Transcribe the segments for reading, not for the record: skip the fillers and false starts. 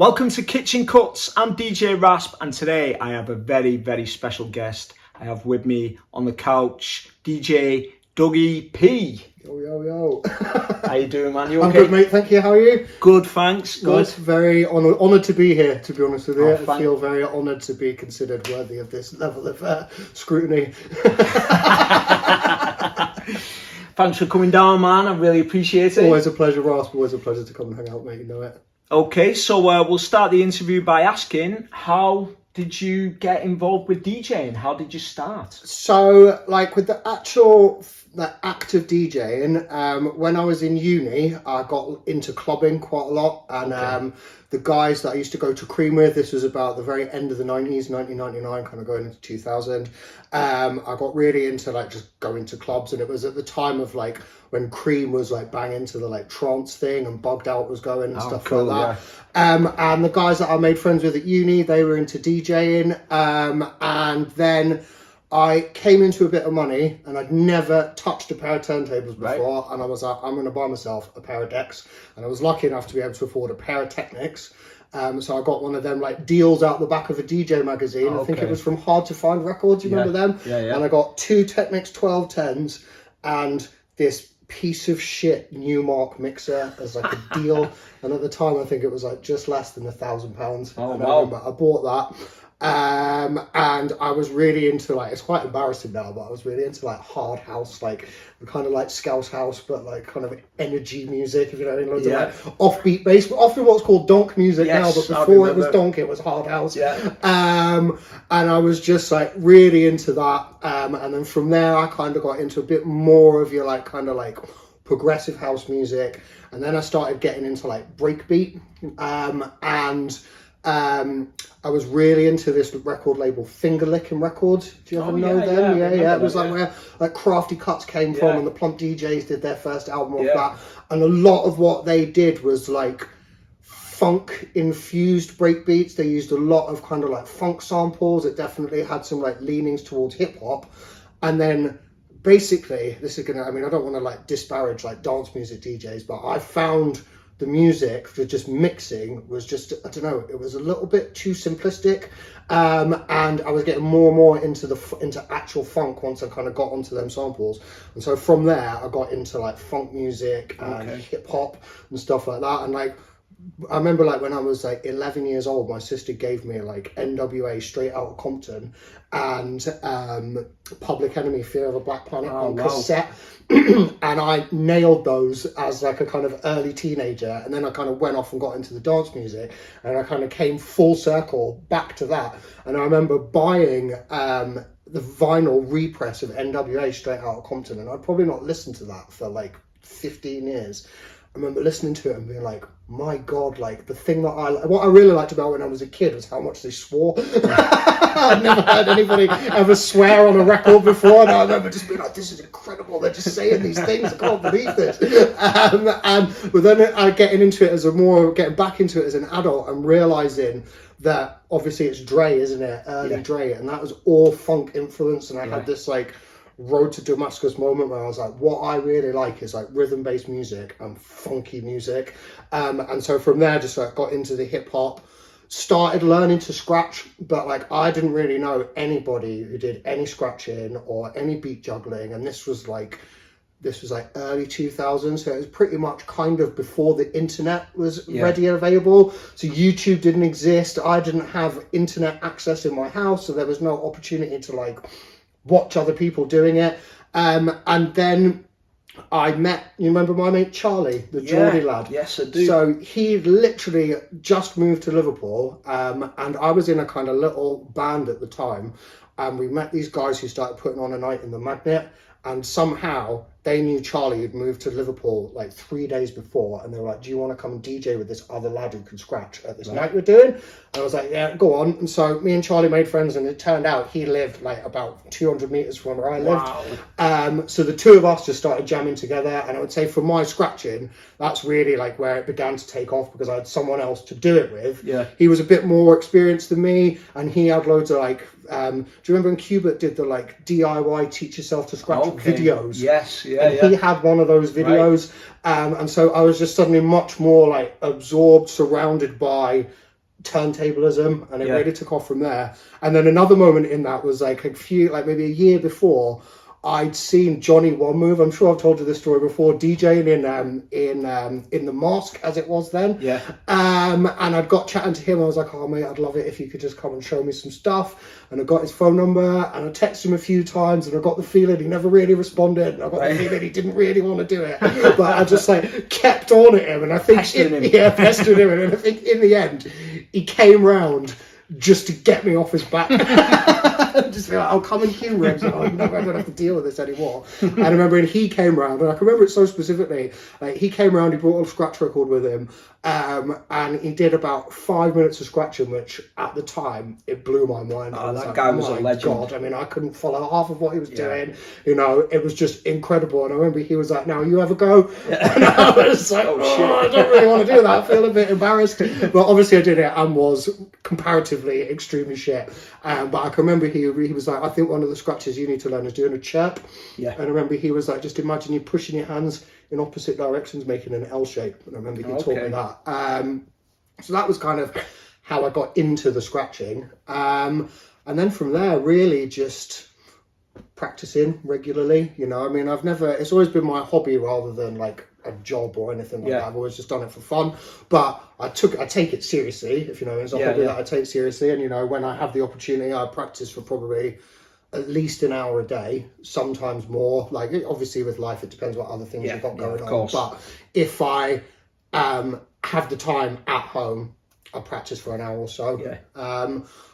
Welcome to Kitchen Kutz. I'm DJ Rasp, and today I have a very, very special guest. I have with me on the couch DJ Dougie P. Yo. How you doing, man? You okay? I'm good, mate. Thank you. How are you? Good, thanks. Good. Nice. Very honoured to be here, to be honest with you. Oh, I feel very honoured to be considered worthy of this level of scrutiny. Thanks for coming down, man. I really appreciate it. Always a pleasure, Rasp. Always a pleasure to come and hang out, mate. You know it. Okay, so we'll start the interview by asking, how did you get involved with DJing? How did you start? So, with the act of DJing, when I was in uni, I got into clubbing quite a lot, and the guys that I used to go to Cream with, this was about the very end of the 90s, 1999, kind of going into 2000. I got really into just going to clubs, and it was at the time of when Cream was banging to the trance thing, and Bugged Out was going and stuff like that. Yeah. And the guys that I made friends with at uni, they were into DJing, and then I came into a bit of money, and I'd never touched a pair of turntables before, and I was like, I'm going to buy myself a pair of decks, and I was lucky enough to be able to afford a pair of Technics. So I got one of them deals out the back of a DJ magazine. I think it was from Hard to Find Records. You remember them? Yeah. And I got two Technics 1210s and this piece of shit Newmark mixer as a deal. And at the time, I think it was just less than £1,000. Oh, and wow. I remember I bought that. And I was really into it's quite embarrassing now, but I was really into hard house, kind of Scouse house, but kind of energy music, if you know what I mean, loads of offbeat bass, but often what's called donk music now, but before it was donk, it was hard house. And I was just really into that, and then from there I kind of got into a bit more of your progressive house music, and then I started getting into breakbeat, and I was really into this record label, Finger Licking Records. Do you ever know them? Yeah. It was where Crafty Kutz came from, and the Plump DJs did their first album off that. And a lot of what they did was funk infused breakbeats. They used a lot of kind of funk samples. It definitely had some leanings towards hip hop. And then basically, this is gonna, I don't want to disparage dance music DJs, but I found the music for just mixing was just, I don't know, it was a little bit too simplistic, and I was getting more and more into actual funk once I kind of got onto them samples. And so from there I got into funk music and hip hop and stuff like that. And I remember when I was 11 years old, my sister gave me NWA Straight Outta Compton and Public Enemy Fear of a Black Planet on cassette. And I nailed those as a kind of early teenager, and then I kind of went off and got into the dance music, and I kind of came full circle back to that. And I remember buying the vinyl repress of NWA Straight Outta Compton, and I'd probably not listened to that for 15 years. I remember listening to it and being my God, the thing that what I really liked about when I was a kid was how much they swore. I'd never heard anybody ever swear on a record before, and I remember just being this is incredible. They're just saying these things. I can't believe this. But then getting back into it as an adult and realizing that obviously it's Dre, isn't it? Early Dre, and that was all funk influence, and I had this Road to Damascus moment where I was what I really like is rhythm-based music and funky music, and so from there just got into the hip-hop, started learning to scratch, but I didn't really know anybody who did any scratching or any beat juggling, and this was early 2000s, so it was pretty much kind of before the internet was ready and available. So YouTube didn't exist, I didn't have internet access in my house, so there was no opportunity to watch other people doing it, and then I met, you remember my mate Charlie, the Geordie lad? Yes, I do. So he literally just moved to Liverpool, and I was in a kind of little band at the time, and we met these guys who started putting on a night in the Magnet, and somehow they knew Charlie had moved to Liverpool 3 days before, and they were do you want to come and DJ with this other lad who can scratch at this night we're doing? And I was yeah, go on. And so me and Charlie made friends, and it turned out he lived about 200 meters from where I lived. So the two of us just started jamming together, and I would say for my scratching, that's really where it began to take off, because I had someone else to do it with. He was a bit more experienced than me, and he had loads of do you remember when Qbert did the DIY teach yourself to scratch videos? Yes. He had one of those videos, and so I was just suddenly much more absorbed, surrounded by turntablism, and it really took off from there. And then another moment in that was like maybe a year before, I'd seen Johnny One Move. I'm sure I've told you this story before. DJing in the mosque as it was then. Yeah. And I'd got chatting to him. I was like, "Oh mate, I'd love it if you could just come and show me some stuff." And I got his phone number, and I texted him a few times, and I got the feeling he never really responded. And I got the feeling he didn't really want to do it, but I just like kept on at him, and I think pestering him, and I think in the end he came round just to get me off his back. Just like, I'll come and humour him, so I don't have to deal with this anymore. And I remember he came round, and I can remember it so specifically. Like, he came round, he brought a scratch record with him, and he did about 5 minutes of scratching, which at the time it blew my mind. Oh, that guy was a legend. God, I mean, I couldn't follow half of what he was doing. You know, it was just incredible. And I remember he was like, "Now you have a go." And I was like, I don't really want to do that. I feel a bit embarrassed, but obviously I did it and was comparatively extremely shit. But I can remember he was like, "I think one of the scratches you need to learn is doing a chirp." Yeah. And I remember he was like, "Just imagine you pushing your hands in opposite directions, making an L shape." And I remember he taught me that. So that was kind of how I got into the scratching. And then from there, really just practicing regularly. You know, I mean, it's always been my hobby rather than like a job or anything like that. I've always just done it for fun, but I take it seriously, if you know. It's a hobby that I take seriously, and you know, when I have the opportunity, I practice for probably at least an hour a day, sometimes more. Like, obviously with life, it depends what other things you've got going on. But if I have the time at home, I practice for an hour or so.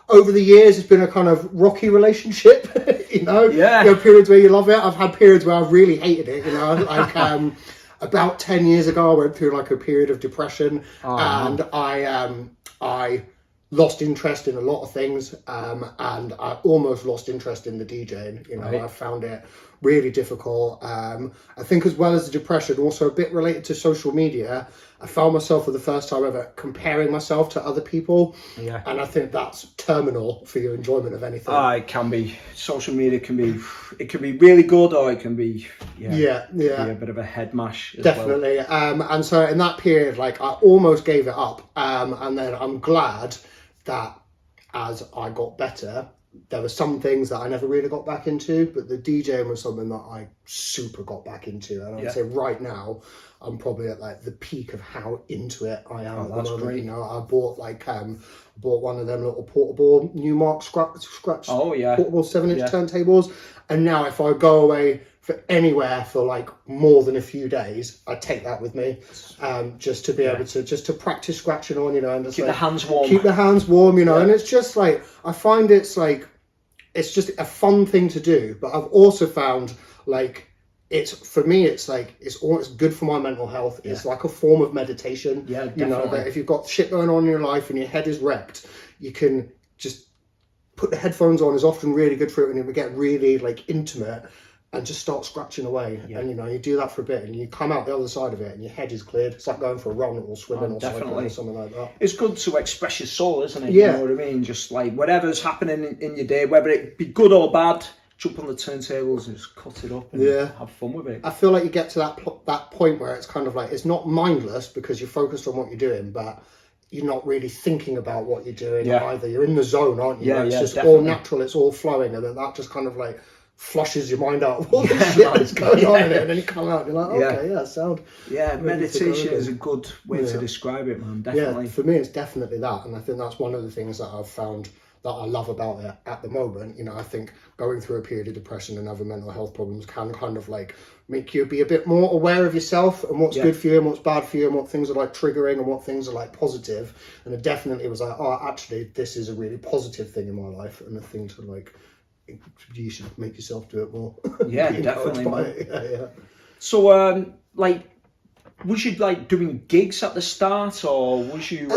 Over the years, it's been a kind of rocky relationship. You know, you have periods where you love it. I've had periods where I've really hated it. You know, like about 10 years ago, I went through like a period of depression, and I lost interest in a lot of things, and I almost lost interest in the DJing. You know, I found it really difficult. I think as well as the depression, also a bit related to social media, I found myself for the first time ever comparing myself to other people. Yeah. And I think that's terminal for your enjoyment of anything. It can be. Social media can be really good, or it can be be a bit of a head mash as definitely. Well. And so in that period, like, I almost gave it up. And then I'm glad that as I got better, there were some things that I never really got back into, but the DJing was something that I super got back into. And I would say right now, I'm probably at like the peak of how into it I am at the moment. Great. You know, I bought one of them little portable Newmark scratch portable 7-inch turntables, and now if I go away for anywhere for like more than a few days, I take that with me, just to be able to practice scratching on, you know, and just keep the hands warm. Keep the hands warm, you know, and it's just like, I find it's just a fun thing to do, but I've also found like, for me, it's good for my mental health. It's like a form of meditation. Yeah, definitely. You know, that if you've got shit going on in your life and your head is wrecked, you can just put the headphones on. Is often really good for it, and it would get really like intimate, and just start scratching away. And you know, you do that for a bit, and you come out the other side of it, and your head is cleared. It's like going for a run or swimming or cycling or something like that. It's good to express your soul, isn't it? You know what I mean? Just like whatever's happening in your day, whether it be good or bad, jump on the turntables and just cut it up and have fun with it. I feel like you get to that point where it's kind of like, it's not mindless because you're focused on what you're doing, but you're not really thinking about what you're doing either. You're in the zone, aren't you? It's just all natural, it's all flowing, and then that just kind of like flushes your mind out of all the shit that's going on in it, and then you come out and you're like, sound. Meditation is a good way to describe it, man, definitely. Yeah, for me it's definitely that, and I think that's one of the things that I've found that I love about it at the moment. You know, I think going through a period of depression and other mental health problems can kind of like make you be a bit more aware of yourself and what's good for you and what's bad for you and what things are like triggering and what things are like positive. And it definitely was like, actually, this is a really positive thing in my life, and a thing to like, you should make yourself do it more. Yeah, definitely. So, was you like doing gigs at the start, or was you?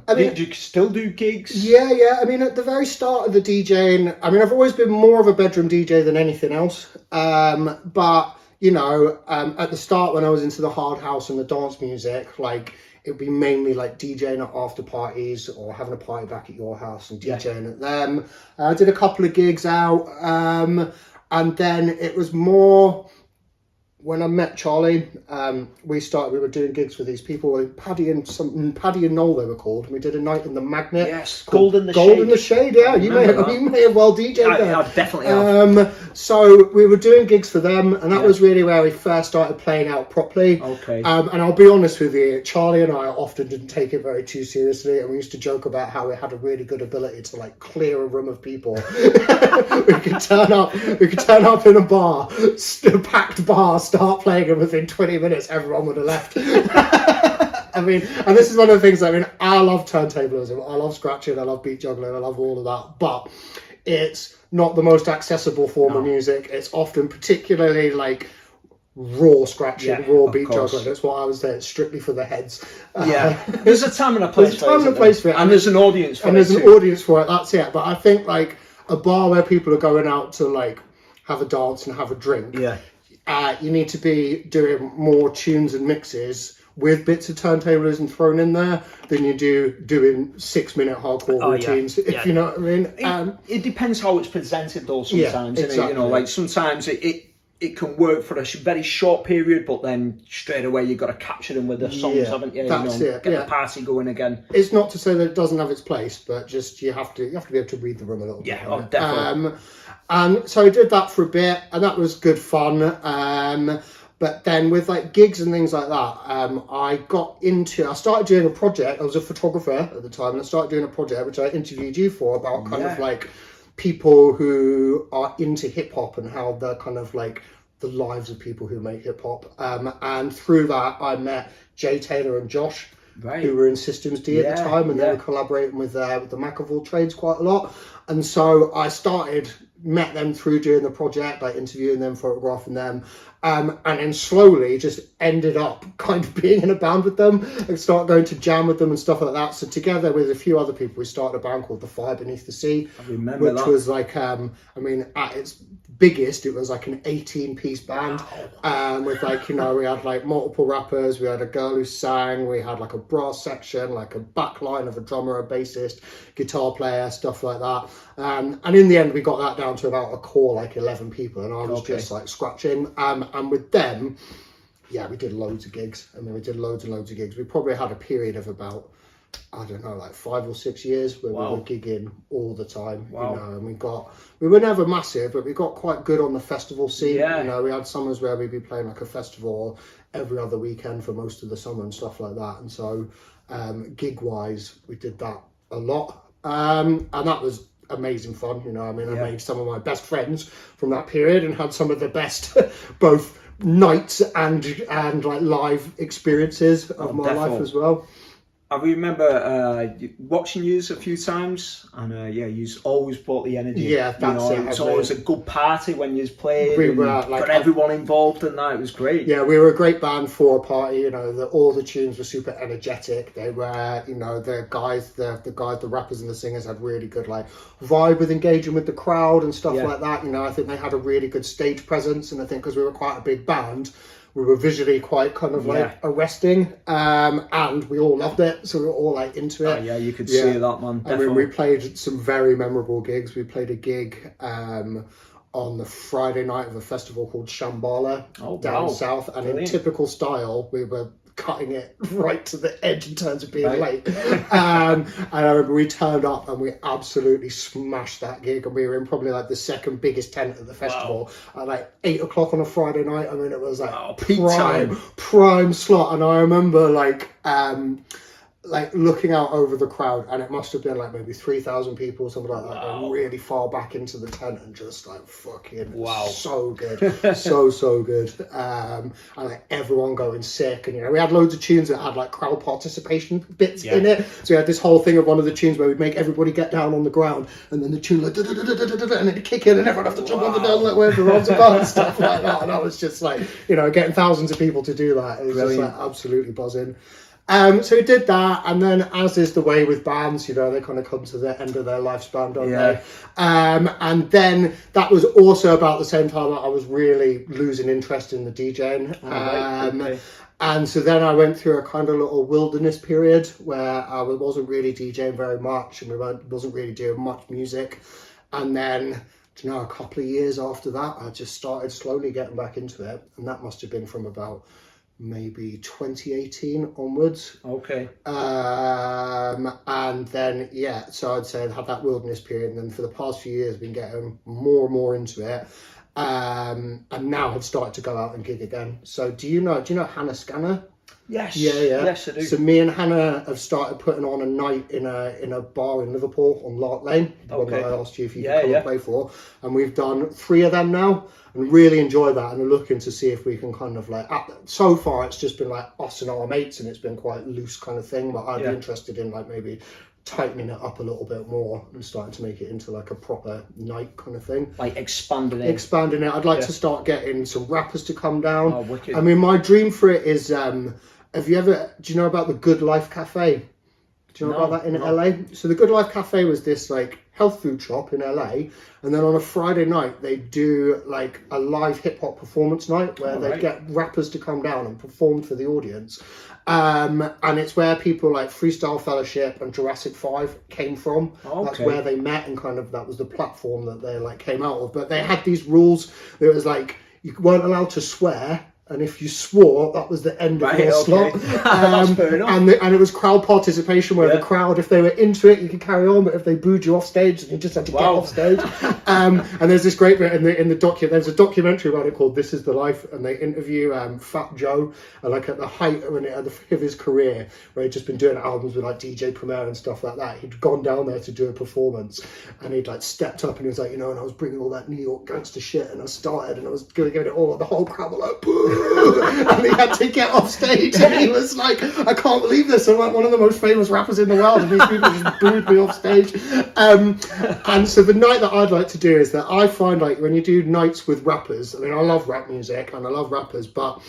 Did you still do gigs? Yeah. I mean, at the very start of the DJing, I mean, I've always been more of a bedroom DJ than anything else. But you know, at the start when I was into the hard house and the dance music, like, it would be mainly like DJing at after parties or having a party back at your house and DJing at them. I did a couple of gigs out, and then it was more when I met Charlie, we were doing gigs with these people, Paddy and Noel they were called, and we did a night in the Magnet. Yes, Gold in the Shade. Yeah, you may have well DJ'd there. I definitely have. So we were doing gigs for them, and that was really where we first started playing out properly. Okay. And I'll be honest with you, Charlie and I often didn't take it very too seriously, and we used to joke about how we had a really good ability to like clear a room of people. we could turn up in a bar, a packed bar, start playing, and within 20 minutes everyone would have left. I mean, and this is one of the things, I mean, I love turntablism, I love scratching, I love beat juggling, I love all of that, but it's not the most accessible form of music. It's often particularly like raw scratching, raw beat juggling. That's what I was there. It's strictly for the heads. There's a time and a place for it. And there's an audience for it. And there's an audience for it, that's it. But I think like a bar where people are going out to like have a dance and have a drink, you need to be doing more tunes and mixes with bits of turntablism thrown in there than you do doing 6-minute hardcore routines, if you know what I mean. It depends how it's presented though sometimes, exactly. You know, like sometimes it can work for a very short period, but then straight away you've got to capture them with the songs, haven't you? That's get the party going again. It's not to say that it doesn't have its place, but just you have to be able to read the room a little bit. Yeah, definitely. And so I did that for a bit, and that was good fun. But then with like gigs and things like that, I started doing a project. I was a photographer at the time, and I started doing a project which I interviewed you for about kind of like people who are into hip hop and how they're kind of like the lives of people who make hip hop. And through that, I met Jay Taylor and Josh, who were in Systems D at the time, and they were collaborating with the McAvoy Trades quite a lot. And so I met them through doing the project, like interviewing them, photographing them, and then slowly just ended up kind of being in a band with them and start going to jam with them and stuff like that. So together with a few other people, we started a band called The Fire Beneath the Sea, which was like, I mean, at its biggest, it was like an 18-piece band, with like, you know, we had like multiple rappers, we had a girl who sang, we had like a brass section, like a back line of a drummer, a bassist, guitar player, stuff like that. And in the end, we got that down to about a core like 11 people, and I was just like scratching. And with them, we did loads of gigs. I mean, we did loads and loads of gigs. We probably had a period of about, I don't know, like 5 or 6 years where we were gigging all the time. You know, and we were never massive, but we got quite good on the festival scene. You know, we had summers where we'd be playing like a festival every other weekend for most of the summer and stuff like that. And so, gig wise, we did that a lot. And that was amazing fun. You know, I mean, I made some of my best friends from that period and had some of the best both nights and like live experiences of my life as well. I remember watching you a few times, and you always brought the energy. Yeah, that's it. It was always a good party when you played. We were like, got everyone involved in that. It was great. Yeah, we were a great band for a party. You know, all the tunes were super energetic. They were, you know, the rappers and the singers had really good like vibe with engaging with the crowd and stuff like that. You know, I think they had a really good stage presence, and I think because we were quite a big band, we were visually quite kind of like arresting, and we all loved it, so we were all like into it. You could see that, man. Definitely. I mean, we played some very memorable gigs. We played a gig on the Friday night of a festival called Shambhala down south, and in typical style, we were cutting it right to the edge in terms of being late. And I remember we turned up and we absolutely smashed that gig, and we were in probably like the second biggest tent at the festival at like 8 o'clock on a Friday night. I mean, it was like prime slot. And I remember like looking out over the crowd, and it must have been like maybe 3,000 people, something like that, going really far back into the tent, and just like fucking so good, so good. And like everyone going sick, and you know, we had loads of tunes that had like crowd participation bits in it. So we had this whole thing of one of the tunes where we'd make everybody get down on the ground, and then the tune like and it'd kick in, and everyone have to jump up and down like wave the arms about and stuff like that. And I was just like, you know, getting thousands of people to do that. It was just like absolutely buzzing. So we did that, and then as is the way with bands, you know, they kind of come to the end of their lifespan, don't they? And then that was also about the same time that I was really losing interest in the DJing. And so then I went through a kind of little wilderness period where I wasn't really DJing very much, and we wasn't really doing much music. And then do you know, a couple of years after that, I just started slowly getting back into it, and that must have been from about maybe 2018 onwards. Okay. And then so I'd say I had that wilderness period, and then for the past few years, I've been getting more and more into it. And now I've started to go out and gig again. So do you know Hannah Scanner? Yes. Yeah. Yes, I do. So me and Hannah have started putting on a night in a bar in Liverpool on Lark Lane, the one that I asked you if you could come and play for. And we've done 3 of them now and really enjoy that, and are looking to see if we can kind of like, so far it's just been like us and our mates, and it's been quite loose kind of thing, but I'd be interested in like maybe tightening it up a little bit more and starting to make it into like a proper night kind of thing. Like expanding it. I'd like to start getting some rappers to come down. Oh, wicked. I mean, my dream for it is, do you know about the Good Life Cafe? Do you know about that in LA? So the Good Life Cafe was this like health food shop in LA, and then on a Friday night they do like a live hip hop performance night where they get rappers to come down and perform for the audience. And it's where people like Freestyle Fellowship and Jurassic 5 came from. That's where they met, and kind of that was the platform that they like came out of. But they had these rules. There was like, you weren't allowed to swear, and if you swore, that was the end of your slot. That's fair enough. And it was crowd participation, where the crowd, if they were into it, you could carry on, but if they booed you off stage, you just had to get off stage. And there's this great bit in the there's a documentary about it called This Is the Life, and they interview Fat Joe, like at the height of his career, where he'd just been doing albums with like DJ Premier and stuff like that. He'd gone down there to do a performance, and he'd like stepped up and he was like, and I was bringing all that New York gangster shit, and I started, and I was going to give it all, and the whole crowd were like, boo! And he had to get off stage, and he was like, I can't believe this, I'm like one of the most famous rappers in the world, and these people just booed me off stage. And so the night that I'd like to do is that I find like when you do nights with rappers, I mean, I love rap music and I love rappers, but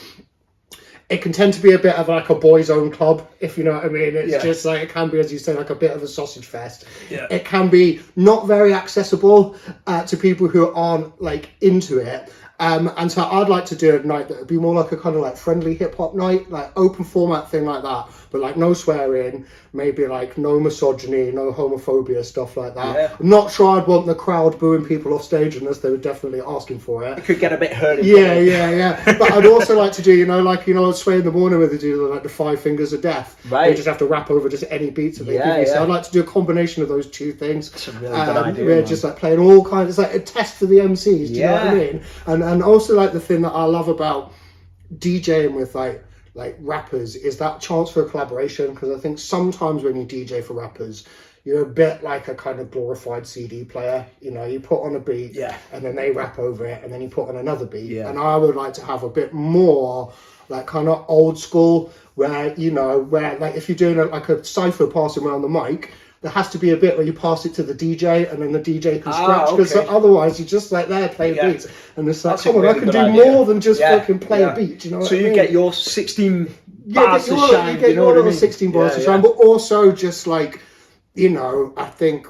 it can tend to be a bit of like a boys' own club, if you know what I mean. It's just like, it can be, as you say, like a bit of a sausage fest. It can be not very accessible to people who aren't like into it. And so I'd like to do a night that would be more like a kind of like friendly hip hop night, like open format thing like that, but like no swearing, maybe like no misogyny, no homophobia, stuff like that. I'm not sure I'd want the crowd booing people off stage unless they were definitely asking for it. It could get a bit hurting. But I'd also like to do, Sway in the Morning, where they do like the 5 Fingers of Death. Right. They just have to rap over just any beats that they give you. So I'd like to do a combination of those 2 things. That's a really good idea. We're just like playing all kinds. It's like a test for the MCs. Do you know what I mean? And also like the thing that I love about DJing with like rappers is that chance for a collaboration, because I think sometimes when you DJ for rappers, you're a bit like a kind of glorified CD player. You put on a beat and then they rap over it, and then you put on another beat. And I would like to have a bit more like kind of old school, where like if you're doing like a cypher passing around the mic, there has to be a bit where you pass it to the DJ, and then the DJ can scratch, because otherwise you're just like there playing beats, and it's like, come on, I can do more than just fucking play a beat. You know what I mean? So you get your 16 bars to shine. You get your little 16 bars to shine, but also just like, I think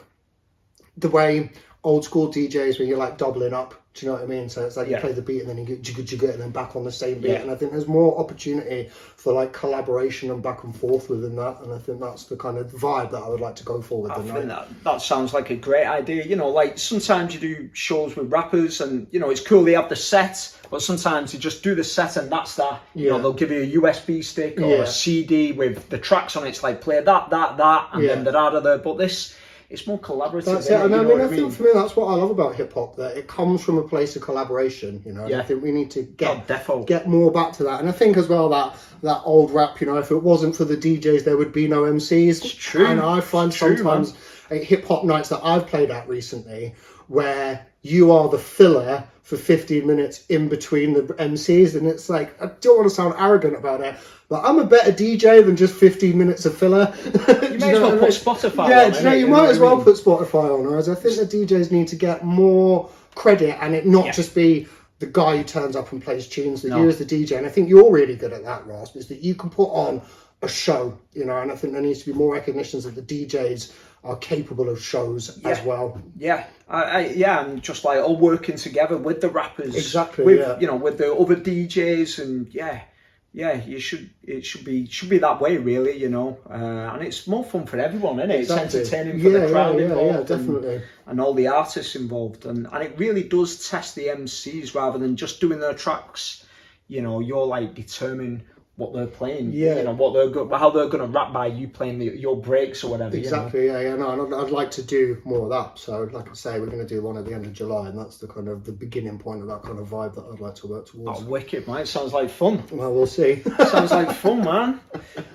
the way old school DJs, when you're like doubling up, do you know what I mean? So it's like you play the beat and then you get jigga jigga and then back on the same beat. And I think there's more opportunity for like collaboration and back and forth within that. And I think that's the kind of vibe that I would like to go for with the night. That sounds like a great idea. Like sometimes you do shows with rappers and, it's cool they have the set, but sometimes you just do the set and that's that. They'll give you a USB stick or a CD with the tracks on it. It's like play that, and then da-da-da-da. But this... it's more collaborative. That's it. And I think for me, that's what I love about hip hop, that it comes from a place of collaboration. I think we need to get more back to that. And I think as well that old rap, if it wasn't for the DJs, there would be no MCs. It's true. And I find sometimes hip hop nights that I've played at recently, where you are the filler for 15 minutes in between the MCs, and it's like, I don't want to sound arrogant about it, but I'm a better DJ than just 15 minutes of filler. You may as well put Spotify on. You might as well put Spotify on, whereas I think the DJs need to get more credit, and it not just be the guy who turns up and plays tunes, that you as the DJ, and I think you're really good at that, Rasp, is that you can put on a show, and I think there needs to be more recognitions that the DJs are capable of shows as well. And just like all working together with the rappers, exactly, with the other DJs, and yeah, it should be that way, really, you know, and it's more fun for everyone, isn't it? Exactly. It's entertaining for the crowd involved, definitely. and all the artists involved, and it really does test the MCs rather than just doing their tracks. You know, you're like determining what they're playing, you know, how they're going to rap by you playing your breaks or whatever. Exactly, you know? No, and I'd like to do more of that. So, like I say, we're going to do one at the end of July, and that's the kind of the beginning point of that kind of vibe that I'd like to work towards. Oh, wicked, man! Sounds like fun. Well, we'll see. Sounds like fun, man.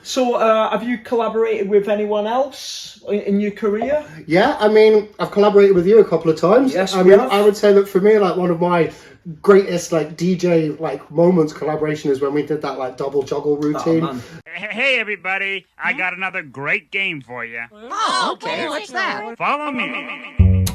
So, have you collaborated with anyone else in your career? Yeah, I mean, I've collaborated with you a couple of times. Yes, I mean, I would say that for me, like one of my greatest like DJ like moments collaboration is when we did that like double juggle routine. Oh, hey everybody, I got another great game for you. Oh, okay, what's that? Follow me.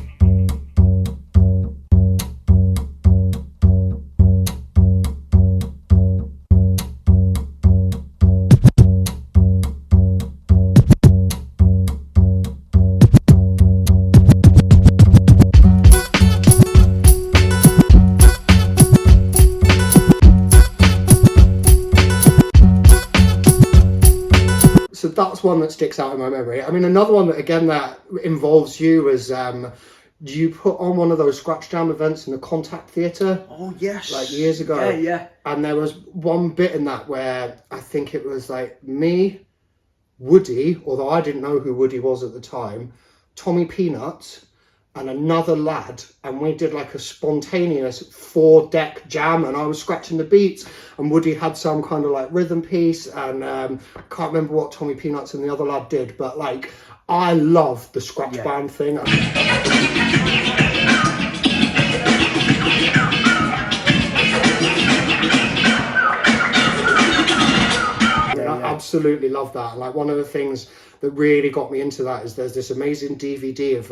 So that's one that sticks out in my memory. I mean, another one that again that involves you is you put on one of those scratch jam events in the Contact Theatre. Oh yes, like years ago. Yeah. And there was one bit in that where I think it was like me, Woody, although I didn't know who Woody was at the time, Tommy Peanuts, and another lad, and we did like a spontaneous 4-deck jam, and I was scratching the beats, and Woody had some kind of like rhythm piece, and I can't remember what Tommy Peanuts and the other lad did, but like I love the scratch band thing. I absolutely love that. Like one of the things that really got me into that is there's this amazing DVD of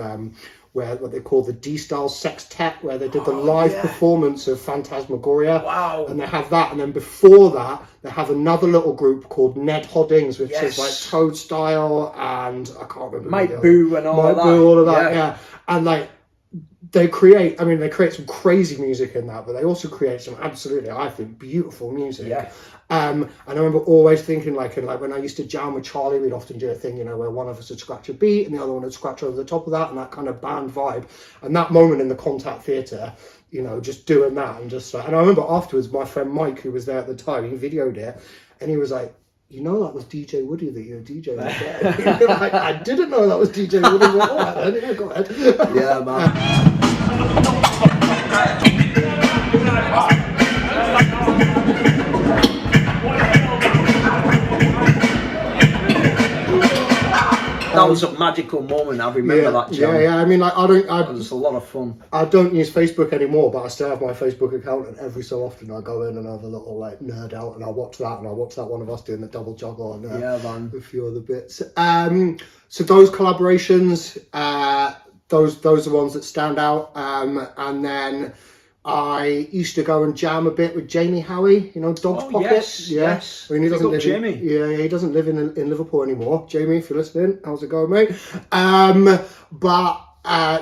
where what they call the D-Style Sextet, where they did the live performance of Phantasmagoria. Wow. And they have that, and then before that they have another little group called Ned Hoddings, which is like Toad Style and I can't remember Mike Boo and all of that. And like they create some crazy music in that, but they also create some absolutely, I think, beautiful music. Yeah. And I remember always thinking, like when I used to jam with Charlie, we'd often do a thing, you know, where one of us would scratch a beat and the other one would scratch over the top of that, and that kind of band vibe. And that moment in the Contact Theatre, you know, just doing that and just like, and I remember afterwards, my friend Mike, who was there at the time, he videoed it, and he was like, you know, that was DJ Woody that you were DJing. Like, I didn't know that was DJ Woody. Well, all right then, yeah, go ahead. Yeah, man. That was a magical moment. I remember that jam. Yeah. I mean, like, it was a lot of fun. I don't use Facebook anymore, but I still have my Facebook account, and every so often I go in and have a little like nerd out, and I watch that, and I watch that one of us doing the double juggle and a few other bits. So those collaborations, those are the ones that stand out. And then I used to go and jam a bit with Jamie Howie, you know, Dog's Pocket. Yes. I mean, he doesn't live Jamie. He doesn't live in Liverpool anymore. Jamie, if you're listening, how's it going, mate? But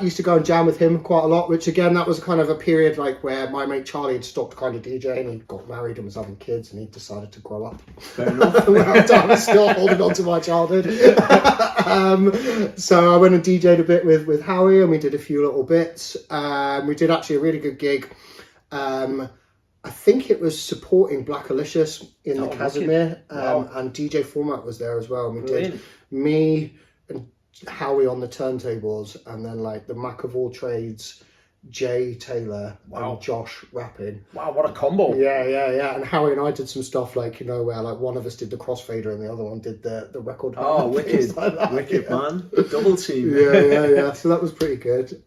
used to go and jam with him quite a lot, which again, that was kind of a period like where my mate Charlie had stopped kind of DJing, he got married and was having kids, and he decided to grow up. Fair enough. I was still holding on to my childhood. So I went and DJed a bit with Howie, and we did a few little bits. We did actually a really good gig. I think it was supporting Black Alicious in the Casimir, and DJ Format was there as well. And we did me and Howie on the turntables, and then like the Mac of all trades, Jay Taylor and Josh rapping. Wow, what a combo. Yeah. And Howie and I did some stuff like, you know, where like one of us did the crossfader and the other one did the record. Oh, wicked. Like wicked, man. Double team. Yeah. So that was pretty good.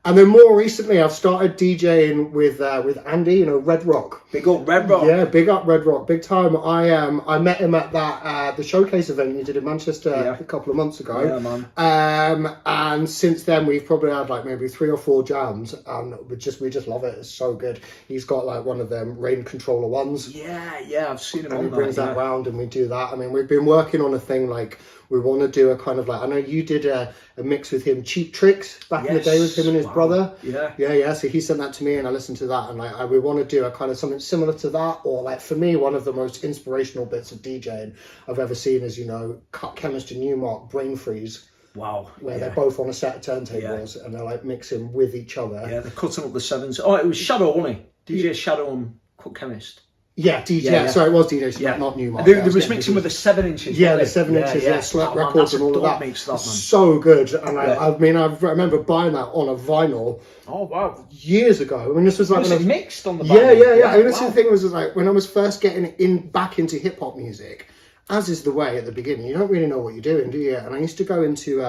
And then more recently, I've started DJing with Andy, you know, Red Rock. Big up Red Rock. Yeah, big up Red Rock, big time. I met him at that the showcase event you did in Manchester a couple of months ago. Yeah, man. And since then we've probably had like maybe 3 or 4 jams, and we just love it. It's so good. He's got like one of them rain controller ones. Yeah, I've seen him. And he brings that round, and we do that. I mean, we've been working on a thing like We want to do a kind of like, I know you did a mix with him, Cheap Tricks, back in the day with him and his brother. Yeah. So he sent that to me and I listened to that, and like we want to do a kind of something similar to that, or like for me, one of the most inspirational bits of DJing I've ever seen is, you know, Cut Chemist and Newmark, Brain Freeze. Wow. Where they're both on a set of turntables and they're like mixing with each other. Yeah, they're cutting up the sevens. Oh, it was Shadow, wasn't it? DJ Shadow and Cut Chemist. Yeah, so it was DJ, not Newmark. There was mixing with the 7 inches. Yeah, the 7 inches, Slap Records and all of that. Mix, that man. So good. And I mean, I remember buying that on a vinyl. Oh, wow. Years ago. I mean, this was like... Was it mixed on the vinyl? Yeah. I mean, this the thing was like, when I was first getting back into hip-hop music, as is the way at the beginning, you don't really know what you're doing, do you? And I used to go into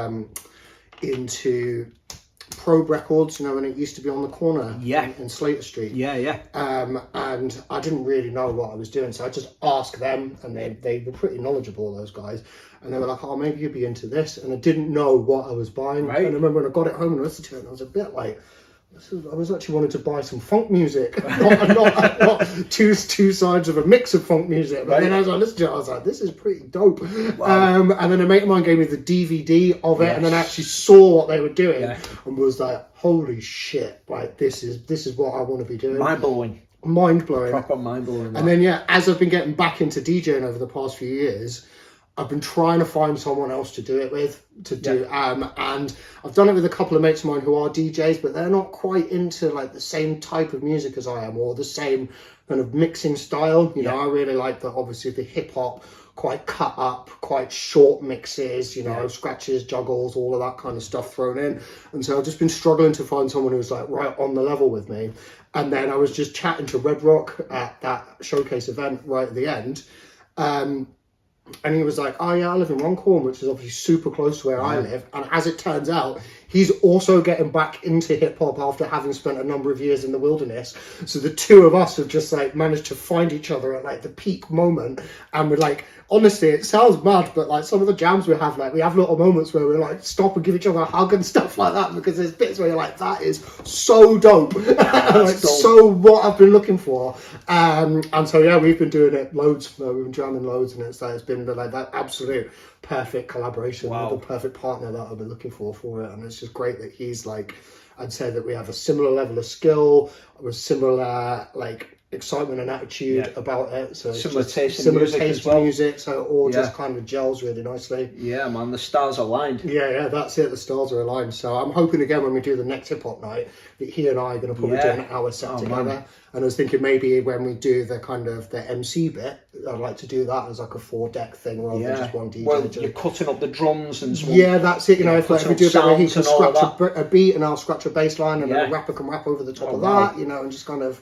Probe Records, you know, when it used to be on the corner in Slater Street. And I didn't really know what I was doing, so I just asked them, and they were pretty knowledgeable, those guys. And they were like, oh, maybe you'd be into this. And I didn't know what I was buying. Right. And I remember when I got it home and listened to it, and I was a bit like... I was actually wanting to buy some funk music, not two sides of a mix of funk music. But then as I listened to it, I was like, this is pretty dope. Wow. And then a mate of mine gave me the DVD of it, and then I actually saw what they were doing and was like, holy shit, like this is what I want to be doing. Mind blowing. Proper mind blowing. And then as I've been getting back into DJing over the past few years, I've been trying to find someone else to do it with, and I've done it with a couple of mates of mine who are DJs, but they're not quite into like the same type of music as I am, or the same kind of mixing style. You know, I really like obviously the hip hop, quite cut up, quite short mixes, you know, scratches, juggles, all of that kind of stuff thrown in. And so I've just been struggling to find someone who's like right on the level with me. And then I was just chatting to Red Rock at that showcase event right at the end. And he was like, oh yeah, I live in Runcorn, which is obviously super close to where I live. And as it turns out, he's also getting back into hip hop after having spent a number of years in the wilderness. So the two of us have just like managed to find each other at like the peak moment. And we're like, honestly, it sounds mad, but like some of the jams we have little moments where we're like stop and give each other a hug and stuff like that, because there's bits where you're like, that is so dope. Like, so what I've been looking for. And so we've been doing it loads. We've been jamming loads, and it's been like that absolute perfect collaboration with the perfect partner that I've been looking for it. And it's just great that he's like, I'd say that we have a similar level of skill, with similar like excitement and attitude about it. So similar taste in music, so it all just kind of gels really nicely. Yeah, man, the stars aligned. Yeah, that's it. The stars are aligned. So I'm hoping again when we do the next hip hop night that he and I are going to probably do an hour set together. Man. And I was thinking maybe when we do the kind of the MC bit, I'd like to do that as like a 4-deck thing rather than just one DJ. Well, you're cutting up the drums and so on. Yeah, that's it. You know, if we do that, he can scratch a beat and I'll scratch a bass line, and then a rapper can rap over the top of that. You know, and just kind of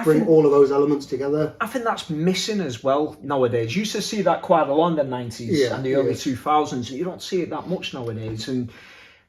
bring all of those elements together. I think that's missing as well nowadays. You used to see that quite a lot in the 90s and the early 2000s. You don't see it that much nowadays. And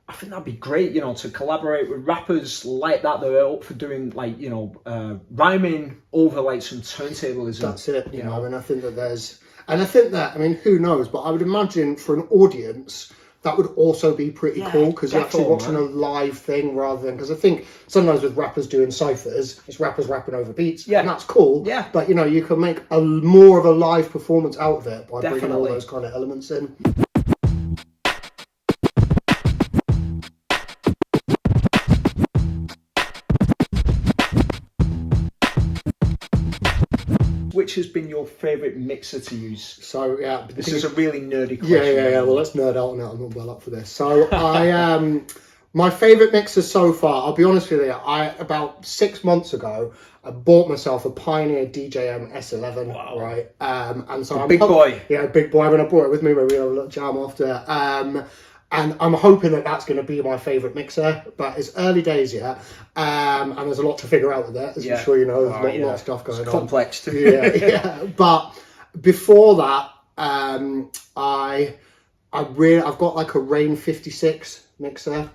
I think that'd be great, you know, to collaborate with rappers like that. They're up for doing like, you know, rhyming over like some turntablism. That's it. You know, I mean, I think that I mean, who knows? But I would imagine for an audience, that would also be pretty cool, because you're actually watching a live thing rather than, because I think sometimes with rappers doing cyphers, it's rappers rapping over beats, and that's cool. Yeah. But you know, you can make more of a live performance out of it by bringing all those kind of elements in. Which has been your favourite mixer to use? So this is a really nerdy question. Yeah. Well, let's nerd out on it. I'm not well up for this. So my favourite mixer so far, I'll be honest with you, about 6 months ago, I bought myself a Pioneer DJM S11, right? And so big boy. Yeah, big boy. When I brought it with me, when we had a little jam after. And I'm hoping that that's going to be my favourite mixer, but it's early days yet, and there's a lot to figure out with it, as I'm sure you know. There's a lot of stuff going on. It's complex too. Yeah. But before that, I've got like a Rain 56 mixer.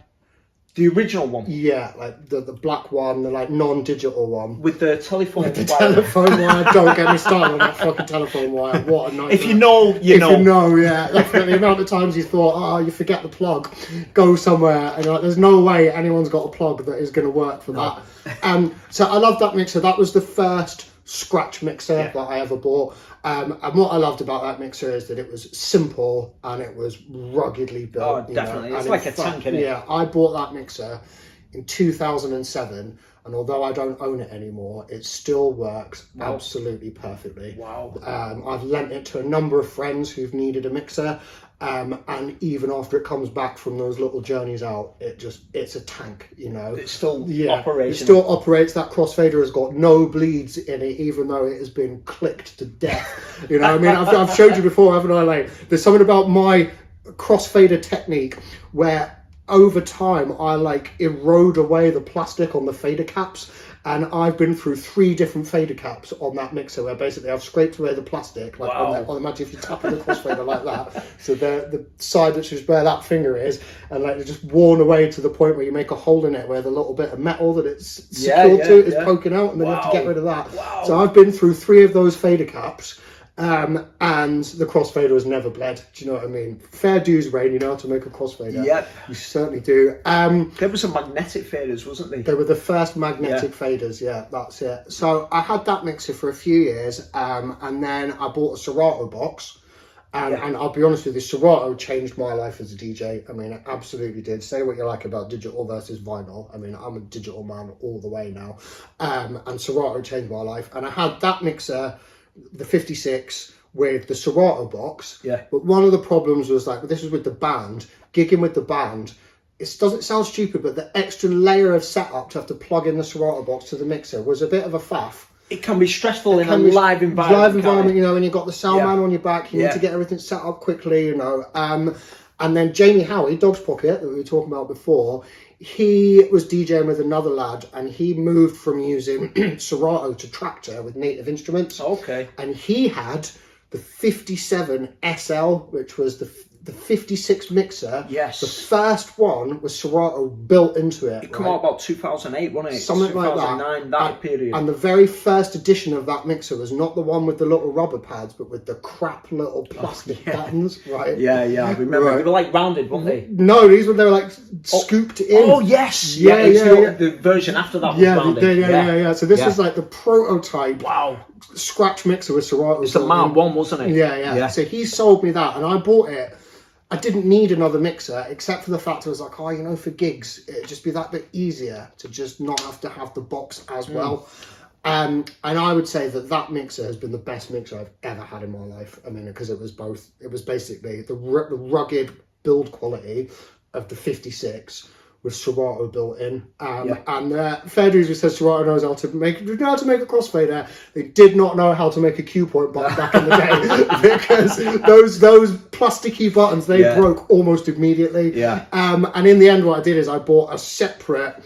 The original one? Yeah, like the black one, the like non-digital one. With the telephone wire. Telephone wire, don't get me started on that fucking telephone wire. What a nightmare. If you know, you know. If you know, yeah. Like, the amount of times you thought, oh, you forget the plug, go somewhere, and like, there's no way anyone's got a plug that is going to work for that. So I love that mixer. That was the first scratch mixer that I ever bought. And what I loved about that mixer is that it was simple and it was ruggedly built. Oh, definitely. It's like a tank, isn't it? Yeah, I bought that mixer in 2007, and although I don't own it anymore, it still works absolutely perfectly. Wow. I've lent it to a number of friends who've needed a mixer, and even after it comes back from those little journeys out, it's a tank, you know. It's still operational. It still operates. That crossfader has got no bleeds in it, even though it has been clicked to death. You know, I mean, I've showed you before, haven't I? Like, there's something about my crossfader technique where over time I like erode away the plastic on the fader caps, and I've been through 3 different fader caps on that mixer where basically I've scraped away the plastic, like imagine if you tap on the crossfader like that, so the side which is where that finger is, and like they're just worn away to the point where you make a hole in it where the little bit of metal that it's secured to is poking out, and then you have to get rid of that. So I've been through 3 of those fader caps. And the crossfader has never bled. Do you know what I mean? Fair dues, Rain. You know how to make a crossfader. Yep. You certainly do. There were some magnetic faders, wasn't there? They were the first magnetic faders. Yeah, that's it. So I had that mixer for a few years, and then I bought a Serato box. And I'll be honest with you, Serato changed my life as a DJ. I mean, it absolutely did. Say what you like about digital versus vinyl. I mean, I'm a digital man all the way now. And Serato changed my life. And I had that mixer, the 56, with the Serato box. Yeah. But one of the problems was like, this was with the band, gigging with the band. It doesn't sound stupid, but the extra layer of setup to have to plug in the Serato box to the mixer was a bit of a faff. It can be stressful in a live environment. Live environment, you know, when you've got the sound man on your back, you need to get everything set up quickly, you know. And then Jamie Howie, Dog's Pocket, that we were talking about before, he was DJing with another lad, and he moved from using Serato to Tractor with Native Instruments. Okay. And he had the 57 SL, which was the 56 mixer. Yes. The first one was Serato built into it. It came out about 2008, wasn't it? Something like that. 2009, that period. And the very first edition of that mixer was not the one with the little rubber pads, but with the crap little plastic buttons, right? Yeah, I remember. Right. They were like rounded, weren't they? No, they were like scooped in. Oh, yes. The version after that was rounded. Yeah. So this was like the prototype. Wow. Scratch mixer with Serato. It's the Mark 1, wasn't it? Yeah. So he sold me that, and I bought it. I didn't need another mixer, except for the fact I was like, you know, for gigs, it'd just be that bit easier to just not have to have the box as well. And I would say that mixer has been the best mixer I've ever had in my life. I mean, because it was basically the rugged build quality of the 56 with Serato built in. And fair dues, who says Serato knows how to make a crossfader. They did not know how to make a cue point button back in the day, because those plasticky buttons, they broke almost immediately. And in the end, what I did is I bought a separate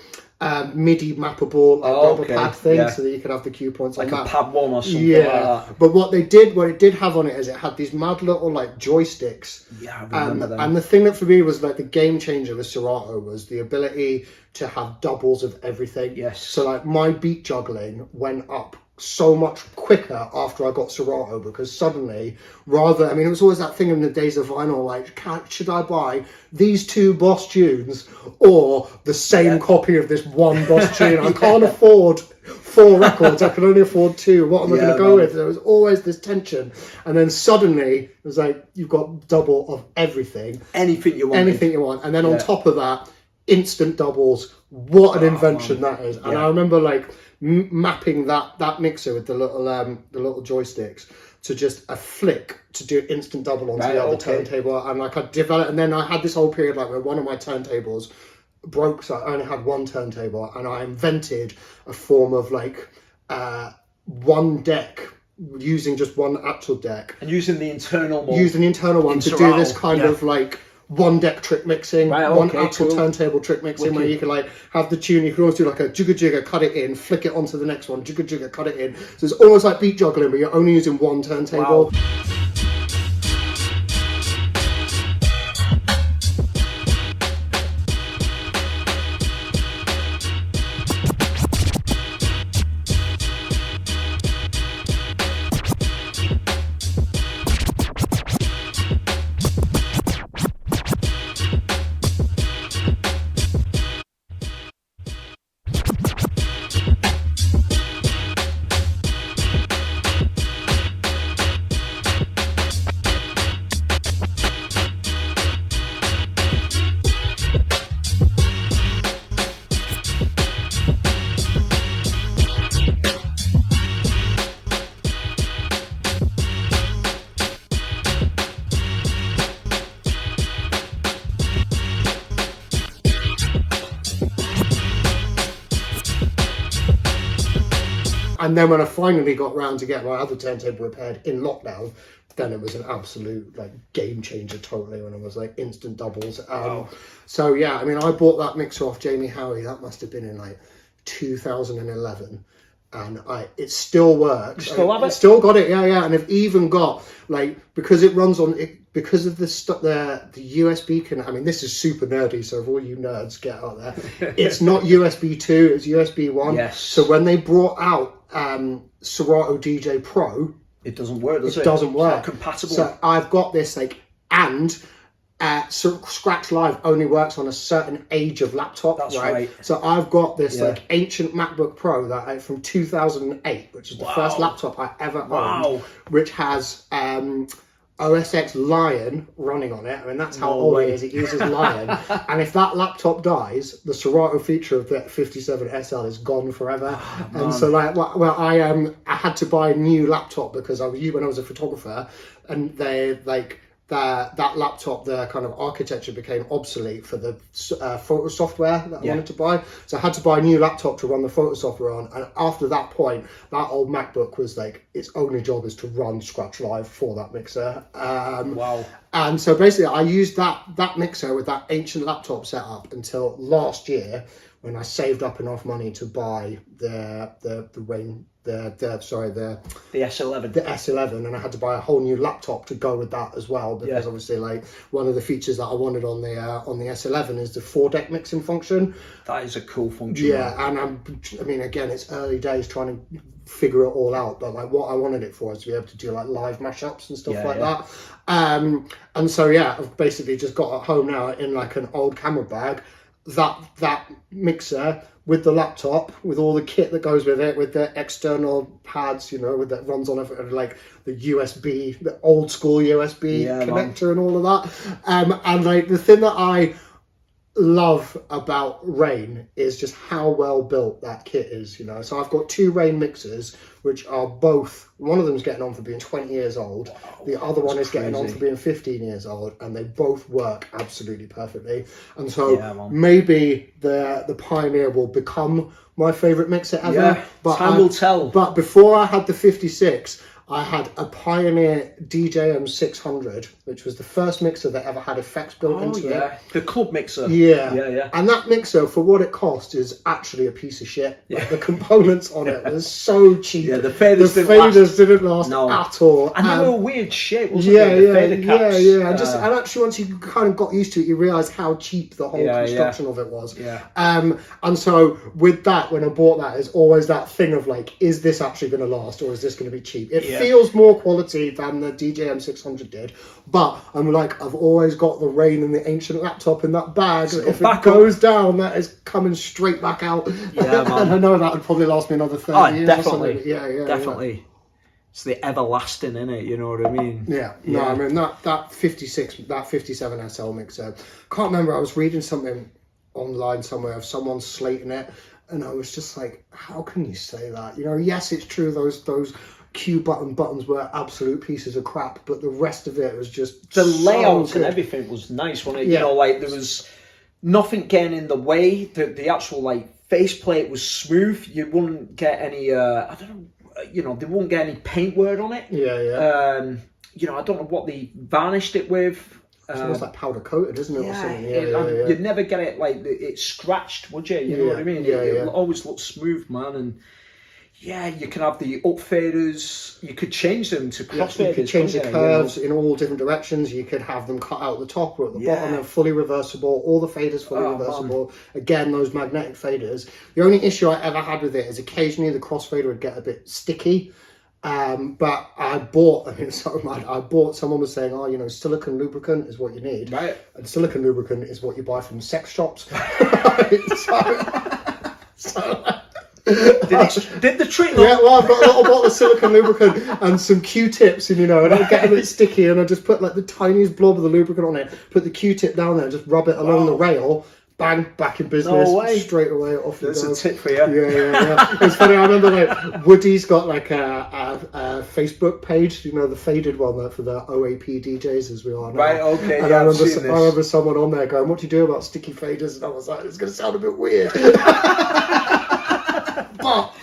MIDI mappable rubber pad thing, so that you could have the cue points like on a that. pad 1 or something like that. But what it did have on it is it had these mad little like joysticks. Yeah, I remember them. And the thing that for me was like the game changer with Serato was the ability to have doubles of everything. Yes. So like my beat juggling went up so much quicker after I got Serato, because suddenly, it was always that thing in the days of vinyl, like, should I buy these 2 Boss tunes or the same copy of this one Boss tune? I can't afford 4 records, I can only afford 2. What am I going to go with? There was always this tension. And then suddenly, it was like, you've got double of everything. Anything you want. And then on top of that, instant doubles. What an invention that is. And I remember like mapping that mixer with the little joysticks to just a flick to do instant double onto the other turntable. And like I developed, and then I had this whole period like where one of my turntables broke, so I only had one turntable, and I invented a form of like one deck, using just one actual deck and using the internal one to do this kind of like one deck trick mixing, one actual turntable trick mixing, where you can like have the tune, you can always do like a jigger jigger, cut it in, flick it onto the next one, jigger jigger, cut it in. So it's almost like beat juggling, but you're only using one turntable. And then when I finally got round to get my other turntable repaired in lockdown, then it was an absolute like game changer totally when it was like instant doubles. So yeah, I mean, I bought that mixer off Jamie Howie. That must have been in like 2011. And it still works. You still have it? Still got it, yeah. And I've even got like, because it runs on it, because of the USB can. I mean, this is super nerdy, so if all you nerds get out there, it's not USB 2, it's USB 1. Yes. So when they brought out Serato DJ Pro, it doesn't work, does it? It doesn't work. It's not compatible. So I've got this so Scratch Live only works on a certain age of laptop. That's right. So I've got this like ancient MacBook Pro that from 2008, which is the first laptop I ever owned, which has OS X Lion running on it. I mean, that's how old it is. It uses Lion. And if that laptop dies, the Serato feature of the 57 SL is gone forever. And so like, well, I had to buy a new laptop because when I was a photographer, and they like, that laptop, the kind of architecture became obsolete for the photo software that I wanted to buy. So I had to buy a new laptop to run the photo software on. And after that point, that old MacBook was like, its only job is to run Scratch Live for that mixer. And so basically I used that mixer with that ancient laptop set up until last year when I saved up enough money to buy the S11. The S11, and I had to buy a whole new laptop to go with that as well, because obviously, like, one of the features that I wanted on the S11 is the 4-deck mixing function. That is a cool function. Yeah, and I mean, again, it's early days trying to figure it all out, but like what I wanted it for is to be able to do like live mashups and stuff that. And so I've basically just got at home now in like an old camera bag that mixer with the laptop, with all the kit that goes with it, with the external pads, that runs on like the USB, the old school USB connector and all of that. And like the thing that I love about Rain is just how well built that kit is, So I've got 2 Rain mixers, which are both, one of them's getting on for being 20 years old, the other one is getting on for being 15 years old, and they both work absolutely perfectly. And so maybe the Pioneer will become my favourite mixer ever. Yeah, but time will tell. But before I had the 56, I had a Pioneer DJM 600, which was the first mixer that ever had effects built into it. The club mixer. Yeah. And that mixer, for what it cost, is actually a piece of shit. Like, the components on it were so cheap. Yeah, the faders didn't last at all. And they were a weird shape, wasn't they? The fader caps. And actually, once you kind of got used to it, you realise how cheap the whole construction of it was. And so with that, when I bought that, it's always that thing of like, is this actually going to last, or is this going to be cheap? It feels more quality than the DJM 600 did, but I'm like, I've always got the Rain and the ancient laptop in that bag. So if it goes down, that is coming straight back out. Yeah, man. And I know that would probably last me another 30 years. Definitely. Or something. Definitely. It's the everlasting, innit? You know what I mean? No, I mean that 57 SL mixer. Can't remember. I was reading something online somewhere of someone slating it, and I was just like, how can you say that? Yes, it's true. Those Q buttons were absolute pieces of crap, but the rest of it was just the layout and everything was nice, wasn't it? Like there was nothing getting in the way. The actual like faceplate was smooth. You wouldn't get any I don't know, they wouldn't get any paintwork on it. I don't know what they varnished it with. It's almost like powder coated, isn't it? Or something? You'd never get it like it scratched, would you? You know what I mean? It always looked smooth, man. And you can have the up faders. You could change them to cross faders. You could change the curves in all different directions. You could have them cut out the top or at the bottom. They're fully reversible. All the faders fully reversible. Man. Again, those magnetic faders. The only issue I ever had with it is occasionally the crossfader would get a bit sticky. But I bought, someone was saying, silicone lubricant is what you need. Right. And silicone lubricant is what you buy from sex shops. Did the trick? Yeah, well, I've got a little bottle of silicone lubricant and some Q-tips, and it'll get a bit sticky, and I just put like the tiniest blob of the lubricant on it, put the Q-tip down there, just rub it along the rail, bang, back in business, straight away, off you go. That's a tip for you. Yeah. It's funny, I remember like Woody's got like a Facebook page, the faded one for the OAP DJs as we are now. Right, okay, and I remember someone on there going, what do you do about sticky faders? And I was like, it's going to sound a bit weird. but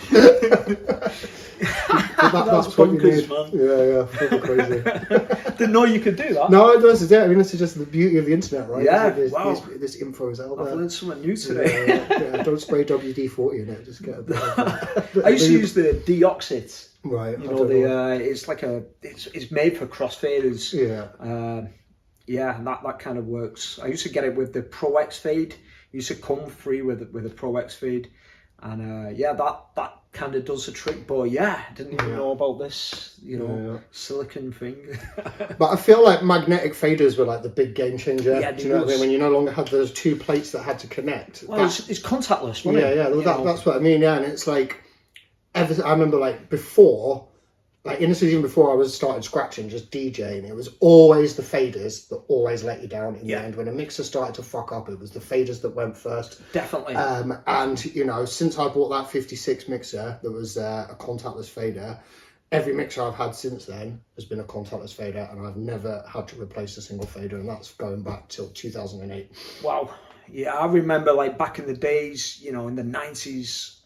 that's bonkers, man. Yeah, fucking crazy. Didn't know you could do that. No, this is it. I mean, this is just the beauty of the internet, right? Yeah, This info is out there. I've learned something new today. Don't spray WD-40 in it. Just get a bit I used to use the Deoxit. Right. You know, it's like it's made for crossfaders. Yeah. Yeah, and that kind of works. I used to get it with the Pro X fade. It used to come free with a Pro X fade, and that kind of does the trick. But yeah, I didn't even know about this, silicon thing. But I feel like magnetic faders were like the big game changer. Yeah, do you know what I mean? When you no longer had those two plates that had to connect. Well, it's contactless, wasn't it? Yeah. That's what I mean. Yeah, and it's like, I remember like before. Like even before I was started scratching, just DJing, it was always the faders that always let you down in the end. When a mixer started to fuck up, it was the faders that went first. Definitely. And since I bought that 56 mixer, that was a contactless fader. Every mixer I've had since then has been a contactless fader, and I've never had to replace a single fader, and that's going back till 2008. Wow. Yeah, I remember like back in the days, in the 90s.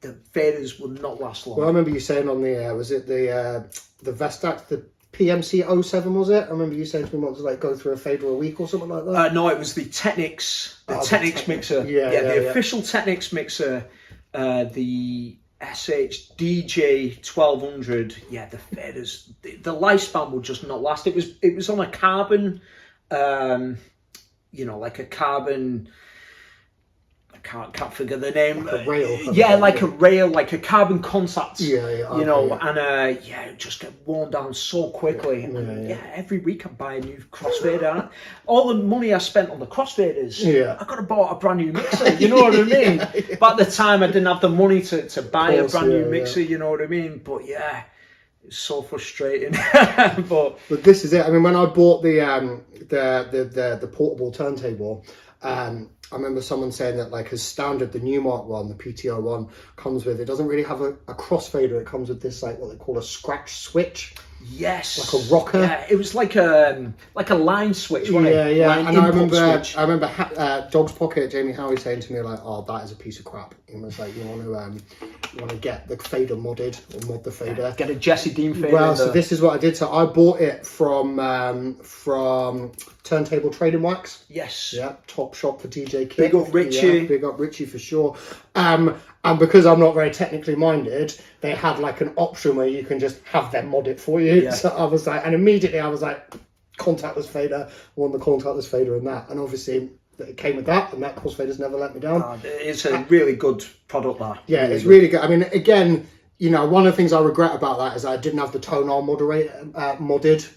The faders would not last long. Well, I remember you saying on the was it the Vestax, the PMC 07, was it? I remember you saying to me once, like, go through a fader a week or something like that. No, it was the Technics, Technics mixer. The official Technics mixer, the SH DJ 1200. Yeah, the faders, the lifespan would just not last. It was on a carbon, like a carbon. Can't figure the name. Like a rail. A rail, like a carbon contact. And it just get worn down so quickly. Every week I buy a new crossfader. All the money I spent on the crossfaders, I could have bought a brand new mixer. You know what I mean? But at the time I didn't have the money to buy a brand new mixer. You know what I mean? But it's so frustrating. but this is it. I mean, when I bought the portable turntable. I remember someone saying that, like, as standard, the Newmark one, the PTO one, comes with, it doesn't really have a crossfader. It comes with this, like, what they call a scratch switch. Yes. Like a rocker. Yeah, it was like a line switch, wasn't it? And I remember Dog's Pocket, Jamie Howie, saying to me, like, "Oh, that is a piece of crap." He was like, "You want to get the fader modded, or mod the fader. Get a Jesse Dean fader." Well, so this is what I did. So I bought it from Turntable Trading Wax. Yes. Yeah, top shop for DJ Kid. Big up Richie. Yeah, big up Richie for sure. And because I'm not very technically minded, they had like an option where you can just have them mod it for you. Yeah. So I was like, and immediately I was like, contactless fader, want the contactless fader and that. And obviously it came with that, and that crossfader's never let me down. It's a really good product, that. Yeah, really it's good. Really good. I mean, again, one of the things I regret about that is I didn't have the tonal moderator modded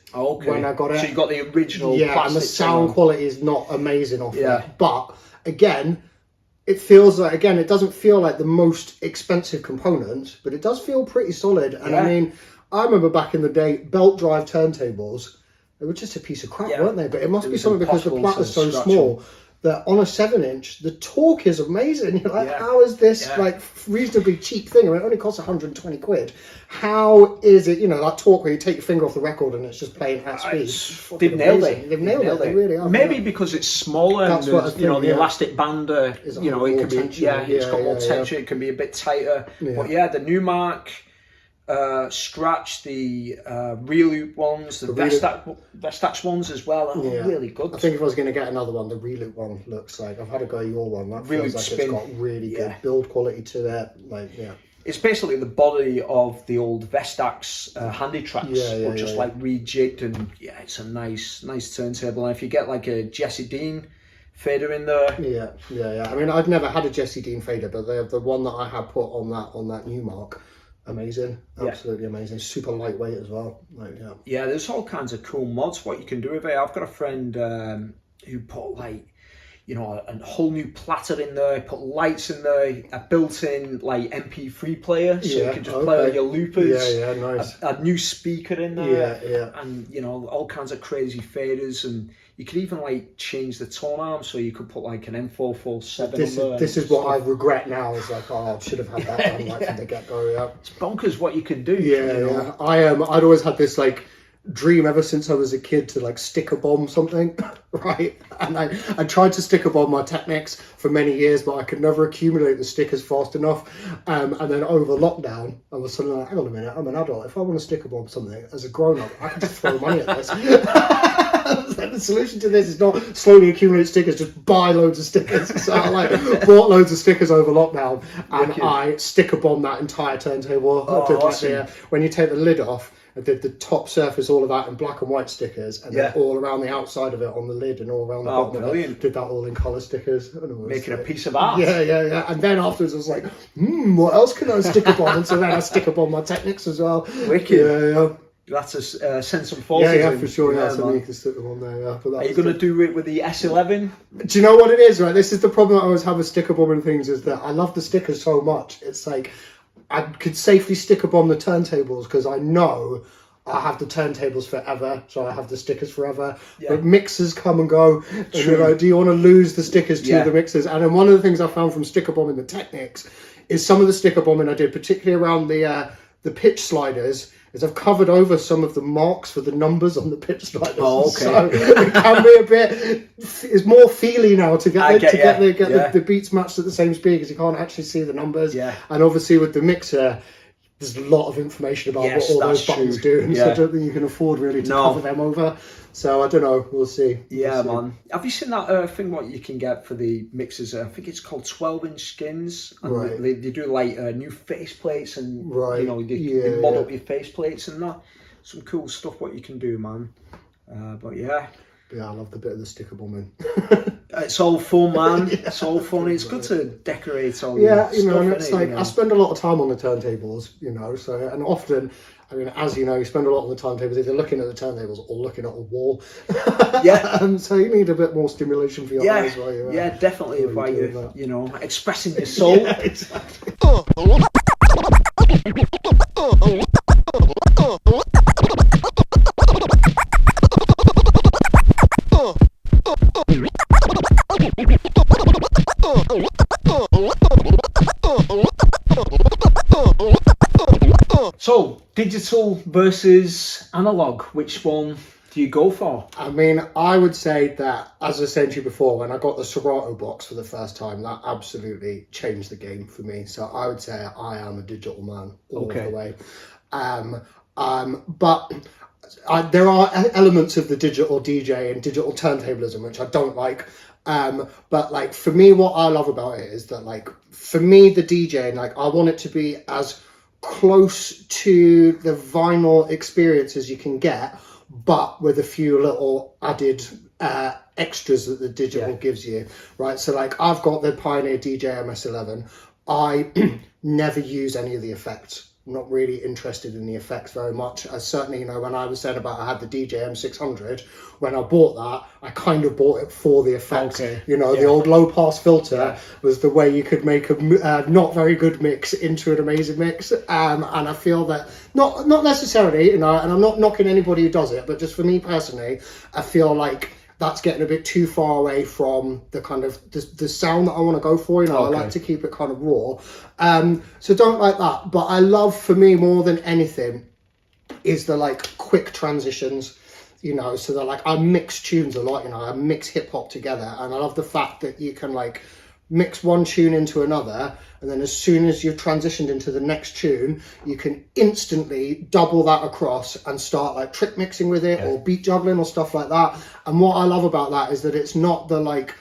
when I got it. So you got the original plastic, and the sound quality is not amazing off it. But again, it feels like, it doesn't feel like the most expensive component, but it does feel pretty solid. And I mean, I remember back in the day, belt drive turntables, they were just a piece of crap, weren't they? But it must be something because the plat is so small that on a 7-inch, the torque is amazing. You're like, how is this like reasonably cheap thing? I mean, it only costs 120 quid. How is it, that torque where you take your finger off the record and it's just playing at speed? They've nailed it. They've nailed it. They really are. Maybe because it's smaller. That's and what I think, the elastic band, it can be, it's got more tension. It can be a bit tighter. Yeah. But the Newmark scratch, the Reloop ones, the Vestax ones as well are really good. I think if I was going to get another one, the Reloop one looks like, I've had a go at your one, that feels like it's got really good build quality to it. It's basically the body of the old Vestax handy tracks, but just like rejigged, and it's a nice turntable. And if you get like a Jesse Dean fader in there, I mean, I've never had a Jesse Dean fader, but the one that I had put on that Newmark, amazing, absolutely amazing, super lightweight as well. There's all kinds of cool mods what you can do with it. I've got a friend who put a whole new platter in there, put lights in there, a built-in like MP3 player, so you can just play on your loopers. Nice. A new speaker in there, and all kinds of crazy faders, and you could even like change the tone arm, so you could put like an M447 on there. This is what I regret now. Is like, I should have had that done from the get-go. It's bonkers what you can do. I'd always had this like dream ever since I was a kid to like sticker bomb something, right? And I tried to sticker bomb my Technics for many years, but I could never accumulate the stickers fast enough. And then over lockdown, I was suddenly like, hang on a minute, I'm an adult. If I want to sticker bomb something as a grown up, I can just throw money at this. The solution to this is not slowly accumulate stickers, just buy loads of stickers. So I like bought loads of stickers over lockdown, and I sticker bombed that entire turntable. Oh, I did awesome. when you take the lid off, I did the top surface, all of that in black and white stickers, and then all around the outside of it on the lid and all around the bottom of it, did that all in colour stickers. And it was Making like, a piece of art. Yeah. And then afterwards I was like, what else can I sticker bomb? And so then I sticker bomb my Technics as well. Wicked. Yeah. That's a sense of forces. Yeah, for sure. Yeah, so man. you can stick them on there. Yeah, but Are you going to do it with the S11? Do you know what it is, right? This is the problem I always have with sticker bombing things, is that I love the stickers so much. It's like, I could safely sticker bomb the turntables because I know I have the turntables forever, so I have the stickers forever. Yeah. But mixers come and go. And you're like, do you want to lose the stickers to the mixers? And then one of the things I found from sticker bombing the Technics is some of the sticker bombing I did, particularly around the pitch sliders, is I've covered over some of the marks for the numbers on the pitch sliders. Oh, okay. So it can be a bit, it's more feely now to get the beats matched at the same speed, because you can't actually see the numbers. Yeah. And obviously with the mixer, there's a lot of information about what all those buttons do, and so I don't think you can afford really to cover them over. So I don't know, we'll see. Yeah, man. Have you seen that thing what you can get for the mixers? I think it's called 12-inch skins. And they do like new face plates, and you know, they mod up your face plates and that. Some cool stuff what you can do, man. But yeah. Yeah, I love the bit of the sticker bombing. It's all fun, man. It's all fun. It's good to decorate all your stuff, and it's like, you know? I spend a lot of time on the turntables, you know, so, and often, I mean, as you know, you spend a lot on the turntables either looking at the turntables or looking at a wall. So you need a bit more stimulation for your eyes while you're definitely, while you're, you know, expressing your soul. Exactly. So, digital versus analog, which one do you go for? I mean, I would say that, as I said to you before, when I got the Serato box for the first time, that absolutely changed the game for me. So I would say I am a digital man all the way. But there are elements of the digital DJ and digital turntablism which I don't like. But like, for me, what I love about it is that, like, for me, the DJ, like, I want it to be as close to the vinyl experience as you can get, but with a few little added extras that the digital gives you, right? So like, I've got the Pioneer DJ MS11. I never use any of the effects. I'm not really interested in the effects very much. I certainly, you know, when I was saying about I had the DJ M600, when I bought that, I kind of bought it for the effects. You know, the old low pass filter was the way you could make a not very good mix into an amazing mix. And I feel that not necessarily, you know, and I'm not knocking anybody who does it, but just for me personally, I feel like that's getting a bit too far away from the kind of the sound that I want to go for. You know, I like to keep it kind of raw. So don't like that. But I love, for me, more than anything, is the like quick transitions. You know, so that like, I mix tunes a lot. You know, I mix hip hop together, and I love the fact that you can like mix one tune into another, and then as soon as you've transitioned into the next tune, you can instantly double that across and start like trick mixing with it or beat juggling or stuff like that. And what I love about that is that it's not the like,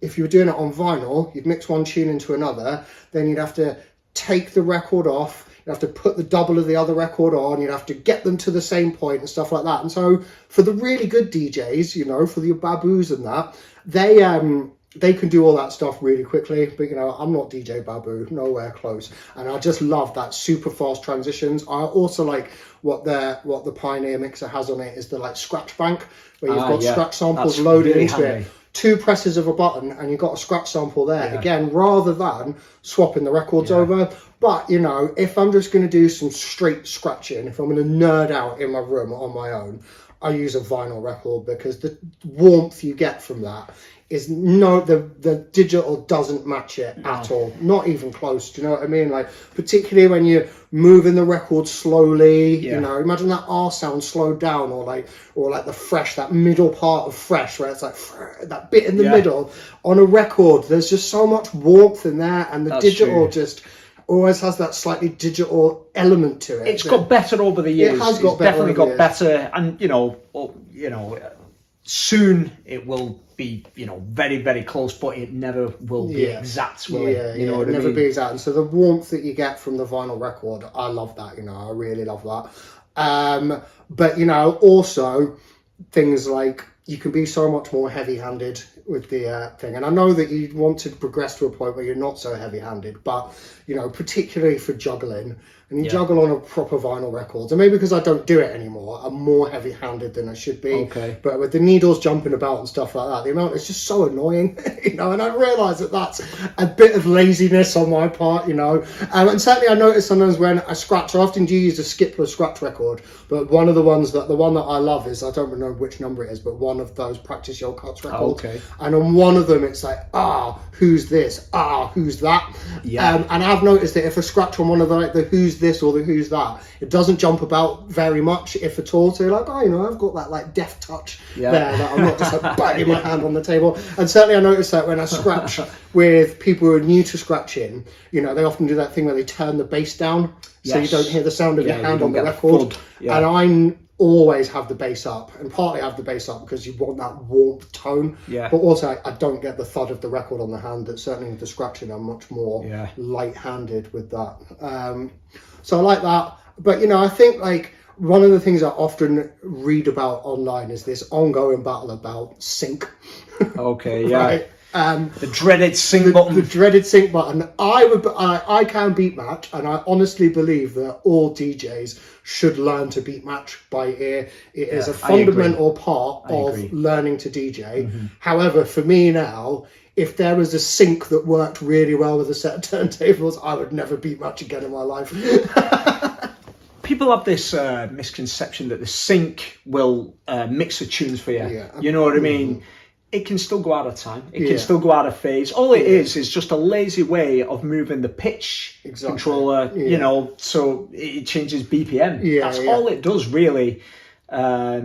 if you were doing it on vinyl, you'd mix one tune into another, then you'd have to take the record off, you have to put the double of the other record on, you'd have to get them to the same point and stuff like that. And so for the really good DJs, you know, for the Babus and that, they can do all that stuff really quickly. But, you know, I'm not DJ Babu, nowhere close. And I just love that super fast transitions. I also like what the Pioneer mixer has on it is the like scratch bank, where you've got scratch samples loaded really into it. 2 presses of a button and you've got a scratch sample there. Again, rather than swapping the records over. But, you know, if I'm just going to do some straight scratching, if I'm going to nerd out in my room on my own, I use a vinyl record, because the warmth you get from that the digital doesn't match it at all, not even close. Do you know what I mean? Like, particularly when you're moving the record slowly, you know, imagine that R sound slowed down, or like the fresh, that middle part of fresh, where it's like that bit in the middle on a record. There's just so much warmth in there, and the digital just always has that slightly digital element to it. It's got better over the years. It has got definitely got better, and soon it will be, very, very close, but it never will be exact, will it? It'll never be exact. And so the warmth that you get from the vinyl record, I love that, I really love that. But, also things like you can be so much more heavy-handed with the thing. And I know that you want to progress to a point where you're not so heavy-handed, but, particularly for juggling, and you juggle on a proper vinyl record. And maybe because I don't do it anymore, I'm more heavy-handed than I should be. Okay. But with the needles jumping about and stuff like that, the amount is just so annoying, and I realise that that's a bit of laziness on my part, And certainly I notice sometimes when I scratch, I often do use a Skipler scratch record, but the one that I love is, I don't know which number it is, but one of those Practice Your Kutz records. Okay. And on one of them, it's like, who's this? Who's that? Yeah. And I've noticed that if I scratch on one of the who's this or the who's that, it doesn't jump about very much, if at all. So you're like, I've got that like deft touch there, that I'm not just like banging my hand on the table. And certainly I noticed that when I scratch with people who are new to scratching, they often do that thing where they turn the bass down, so you don't hear the sound of your hand on the record. And I always have the bass up, and partly have the bass up because you want that warmth tone, but also I don't get the thud of the record on the hand. That certainly with the scratching, I'm much more light-handed with that. So I like that, but I think like one of the things I often read about online is this ongoing battle about sync. Okay, yeah. Right? The dreaded sync button. The dreaded sync button. I can beat match, and I honestly believe that all DJs should learn to beat match by ear. It is a fundamental part of learning to DJ. Mm-hmm. However, for me now, if there was a sync that worked really well with a set of turntables, I would never beat match again in my life. People have this misconception that the sync will mix the tunes for you. Yeah. You know what I mean? It can still go out of time. It can still go out of phase. All it is just a lazy way of moving the pitch controller, so it changes BPM. That's all it does, really. But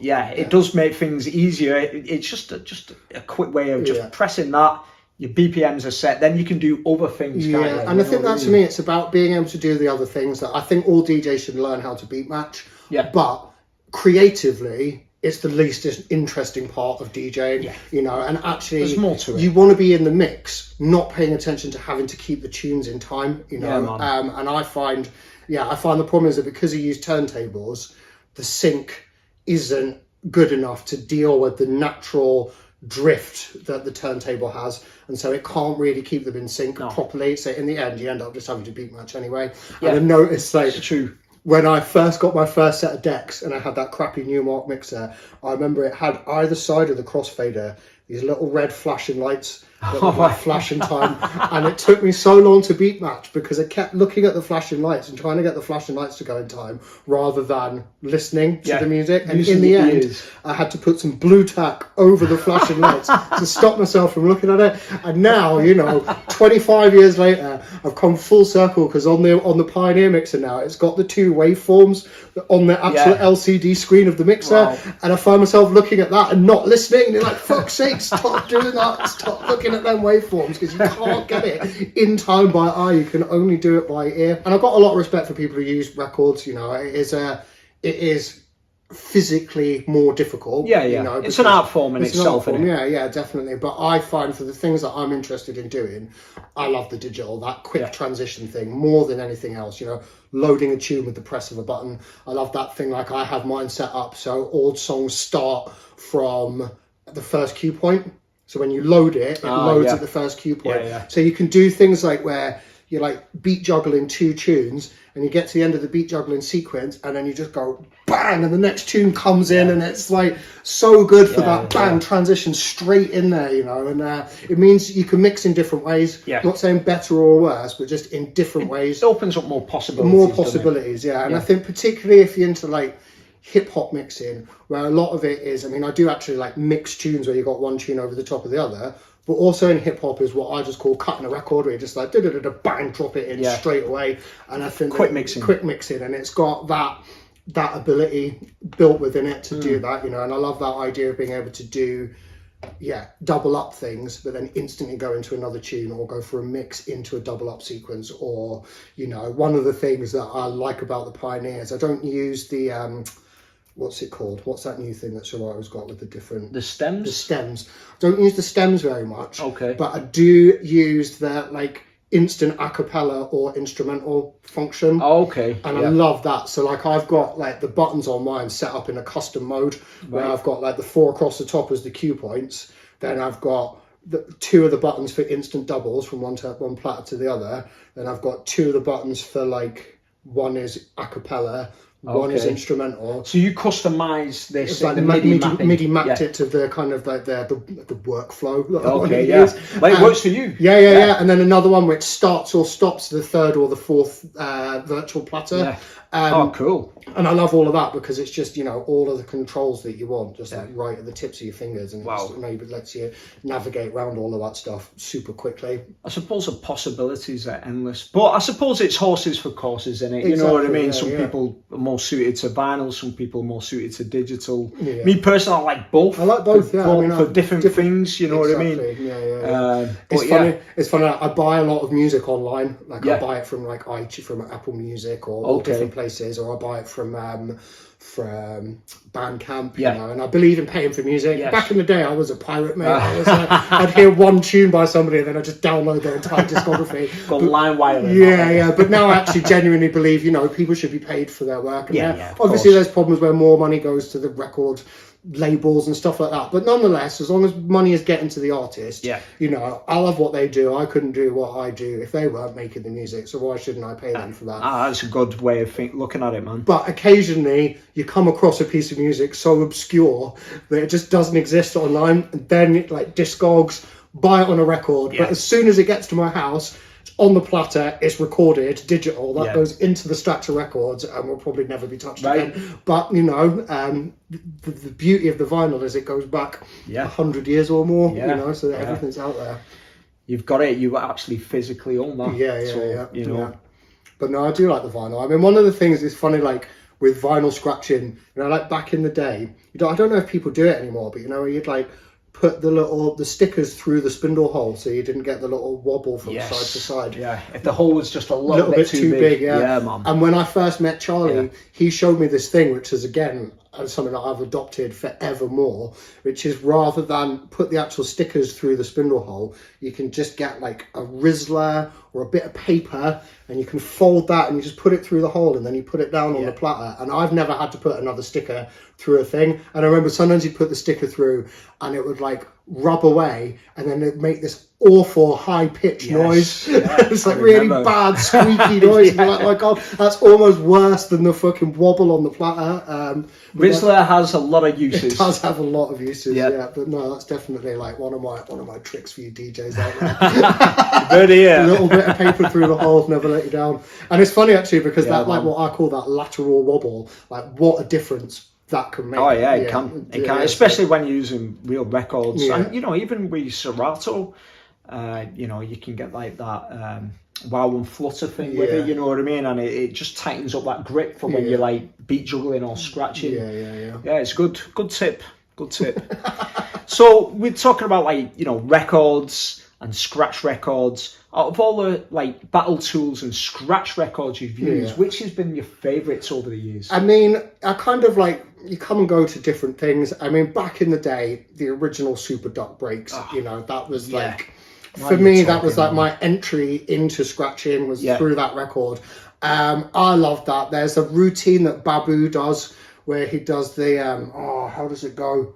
it does make things easier. It's just a quick way of just pressing that. Your BPMs are set, then you can do other things. And I think that to me, it's about being able to do the other things that I think all DJs should learn how to beat match. Yeah. But creatively, it's the least interesting part of DJing, and actually there's more to it. You want to be in the mix, not paying attention to having to keep the tunes in time, and I find the problem is that because you use turntables, the sync isn't good enough to deal with the natural drift that the turntable has, and so it can't really keep them in sync properly. So in the end, you end up just having to beat match anyway. And I noticed it's true. When I first got my first set of decks and I had that crappy Newmark mixer, I remember it had either side of the crossfader these little red flashing lights that would like flash in time, and it took me so long to beat match because I kept looking at the flashing lights and trying to get the flashing lights to go in time rather than listening to the music. And in the end, I had to put some blue tack over the flashing lights to stop myself from looking at it. And now, 25 years later, I've come full circle because on the Pioneer mixer now, it's got the two waveforms on the actual LCD screen of the mixer, and I find myself looking at that and not listening. And they're like, fuck's sake, stop doing that, stop looking at them waveforms, because you can't get it in time by eye, you can only do it by ear. And I've got a lot of respect for people who use records. It is physically more difficult. It's an art form in itself. Definitely. But I find for the things that I'm interested in doing, I love the digital, that quick transition thing more than anything else. Loading a tune with the press of a button. I love that thing. Like, I have mine set up so all songs start from the first cue point. So when you load it, loads at the first cue point. So you can do things like where you're like beat juggling two tunes and you get to the end of the beat juggling sequence and then you just go bang and the next tune comes in and it's like so good for that bang transition straight in there, and it means you can mix in different ways. Not saying better or worse, but just in different ways. It opens up more possibilities. And I think particularly if you're into like hip hop mixing, where a lot of it is, I mean, I do actually like mix tunes where you got one tune over the top of the other, but also in hip hop is what I just call cutting a record, where you just like bang, drop it in straight away. And I think quick mixing, and it's got that ability built within it to do that, you know. And I love that idea of being able to do double up things, but then instantly go into another tune, or go for a mix into a double up sequence. Or, you know, one of the things that I like about the Pioneers, I don't use the what's it called? What's that new thing that Serato's got with the stems? The stems. I don't use the stems very much. Okay. But I do use the like instant a cappella or instrumental function. Okay. And I love that. So like I've got like the buttons on mine set up in a custom mode, where I've got like the 4 across the top as the cue points. Then I've got the 2 of the buttons for instant doubles from one platter to the other. Then I've got 2 of the buttons for like, one is a cappella, one is instrumental. So you customize this, it's like the MIDI mapped it to the kind of like the workflow. Okay, yeah. Well, it works for you. Yeah. And then another one which starts or stops the 3rd or the 4th virtual platter. Yeah. Cool. And I love all of that, because it's just, you know, all of the controls that you want, just like right at the tips of your fingers, and it maybe lets you navigate around all of that stuff super quickly. I suppose the possibilities are endless, but I suppose it's horses for courses, isn't it? You know what I mean? Some people are more suited to vinyl, some people are more suited to digital. Me personally, I like both. I like both, for different things, you know what I mean? It's funny. I buy a lot of music online. Like I buy it from like from Apple Music or different places, or I buy it from Bandcamp, you know, and I believe in paying for music. Back in the day, I was a pirate, mate. I was like, I'd hear one tune by somebody, and then I'd just download their entire discography. Got LimeWire. Yeah. But now I actually genuinely believe, you know, people should be paid for their work. And obviously, there's problems where more money goes to the record labels and stuff like that, but nonetheless, as long as money is getting to the artist, you know, I love what they do. I couldn't do what I do if they weren't making the music, so why shouldn't I pay them for that? That's a good way of looking at it, man. But occasionally you come across a piece of music so obscure that it just doesn't exist online, and then like Discogs buy it on a record, but as soon as it gets to my house, on the platter, it's recorded digital. That goes into the Strata Records and will probably never be touched again. But you know, the beauty of the vinyl is it goes back 100 years or more. You know, so that everything's out there. You've got it. You actually physically own that. You know. But no, I do like the vinyl. I mean, one of the things is funny, like with vinyl scratching. You know, like back in the day, I don't know if people do it anymore, but you know, you'd like put the stickers through the spindle hole, so you didn't get the little wobble from side to side. Yeah, if the hole was just a little bit too big. Yeah, man. And when I first met Charlie, he showed me this thing, which is again something that I've adopted forevermore, which is rather than put the actual stickers through the spindle hole, you can just get like a Rizzler or a bit of paper, and you can fold that and you just put it through the hole, and then you put it down on the platter. And I've never had to put another sticker through a thing. And I remember sometimes you'd put the sticker through and it would like rub away, and then it'd make this awful high-pitched noise. It's like really bad squeaky noise. You're like, oh my god, that's almost worse than the fucking wobble on the platter. Rizzler has a lot of uses. It does have a lot of uses, but no, that's definitely like one of my tricks for you DJs out there. A little bit of paper through the holes, never let you down. And it's funny actually, because that like what I call that lateral wobble, like what a difference that can make. It can, especially when you're using real records. And you know, even with Serato, you know, you can get like that wow and flutter thing with it, you know what I mean? And it just tightens up that grip for when you're like beat juggling or scratching. Yeah, it's good tip. So we're talking about like, you know, records and scratch records. Out of all the like battle tools and scratch records you've used, which has been your favourites over the years? I mean, I kind of like, you come and go to different things. I mean, back in the day, the original Super Duck breaks, you know, that was like, for me, that was like my entry into scratching was through that record. I love that. There's a routine that Babu does where he does the, how does it go?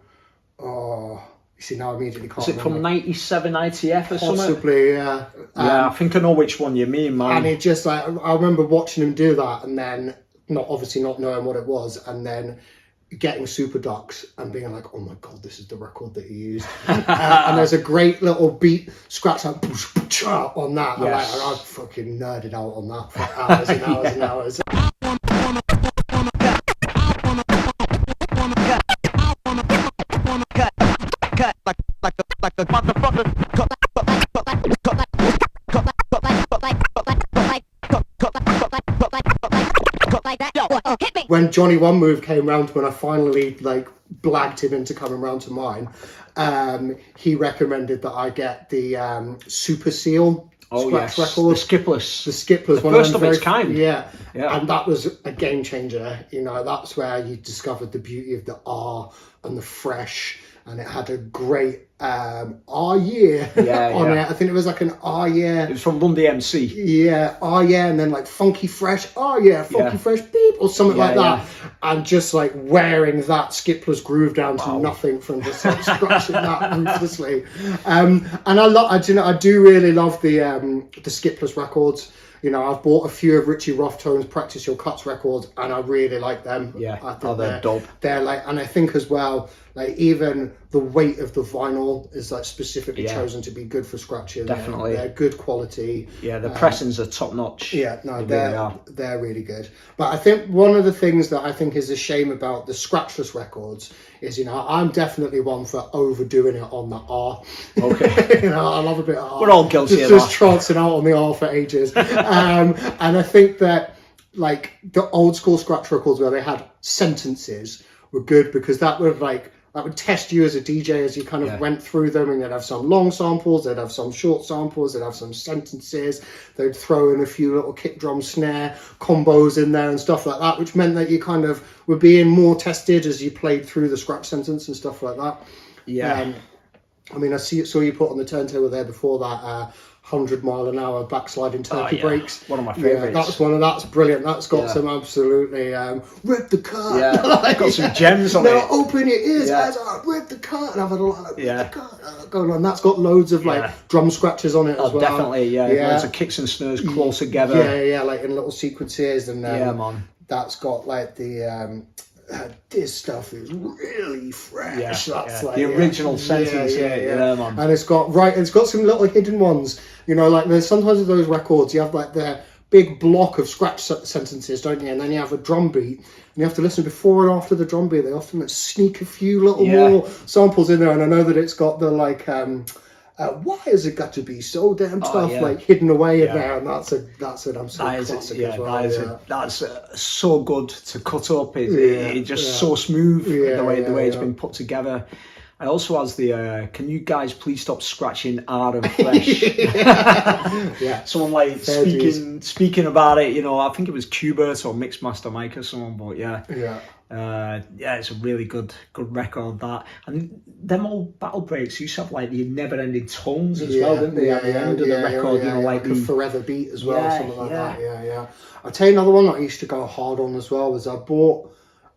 You see, now I immediately can't remember. Is it from 97 ITF or something? Possibly, yeah. I think I know which one you mean, man. And it just like, I remember watching him do that, and then obviously not knowing what it was, and then getting Super Ducks and being like, oh my god, this is the record that he used. And there's a great little beat scratch like, on that. And I fucking nerded out on that for hours and hours and hours. When Johnny One Move came round, when I finally like blagged him into coming round to mine, he recommended that I get the Super Seal scratch record, the skipless, the first of its kind. Yeah, and that was a game changer. You know, that's where you discovered the beauty of the R and the fresh, and it had a great R year on it. I think it was like an R year. It was from Lundy MC. Yeah, R yeah, and then like funky fresh. Oh yeah, funky fresh beep or something like that. And just like wearing that skipless groove down to nothing from just like scratching that ruthlessly. And I do really love the skipless records. You know, I've bought a few of Richie Rothtone's Practice Your Kutz records, and I really like them. Yeah, I think they're dope. They're like, and I think as well, like even the weight of the vinyl is like specifically chosen to be good for scratching. Definitely, they're good quality. Yeah, the pressings are top notch. Yeah, no, they're really good. But I think one of the things that I think is a shame about the scratchless records is, you know, I'm definitely one for overdoing it on the R. Okay. You know, I love a bit of R. We're all guilty of just trancing out on the R for ages. And I think that like the old school scratch records where they had sentences were good, because that would test you as a DJ as you kind of went through them, and they'd have some long samples, they'd have some short samples, they'd have some sentences, they'd throw in a few little kick drum snare combos in there and stuff like that, which meant that you kind of were being more tested as you played through the scratch sentence and stuff like that. Yeah. I mean, I saw you put on the turntable there before that 100-mile-an-hour backsliding turkey breaks. One of my favourites. That's brilliant. That's got some absolutely rip the cut. Yeah, like, got some gems on it. Now open your ears, guys. Rip the cut. And I've had a lot of rip the cut going on. That's got loads of like drum scratches on it as well. Definitely, loads of kicks and snares close together. Yeah, like in little sequences, and man. That's got like the. This stuff is really fresh. That's like the original sentence. Man. And it's got some little hidden ones. You know, like there's sometimes with those records you have like the big block of scratch sentences, don't you? And then you have a drum beat, and you have to listen before and after the drum beat. They often sneak a few little more samples in there, and I know that it's got the like. Why has it got to be so damn tough, like hidden away in there? And that's an absolute classic as well. That's so good to cut up. It's just so smooth the way it's been put together. I also has the can you guys please stop scratching R and fresh? Someone like speaking about it. You know, I think it was Qbert or Mixmaster Mike or someone, but it's a really good record, that. And them old battle breaks used to have like the never-ending tones as well, didn't they? At the end of the record, you know, like a forever beat as well, something like that. Yeah. I'll tell you another one that I used to go hard on as well was I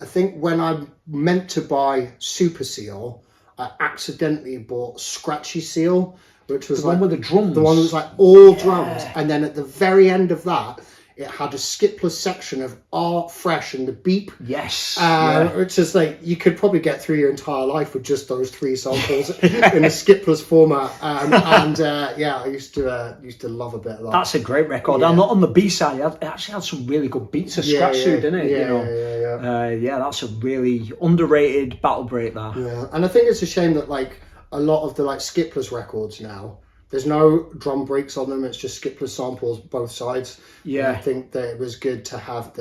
think when I meant to buy Super Seal, I accidentally bought Scratchy Seal, which was the one with the drums. The one that was like all drums, and then at the very end of that, it had a skipless section of R fresh and the beep. Yes. Which is like you could probably get through your entire life with just those three samples in a skipless format. I used to love a bit of that. That's a great record. And on the B side, it actually had some really good beats of scratch too, didn't it? That's a really underrated battle break there. Yeah, and I think it's a shame that like a lot of the like skipless records now, there's no drum breaks on them. It's just skipless samples both sides. Yeah, and I think that it was good to have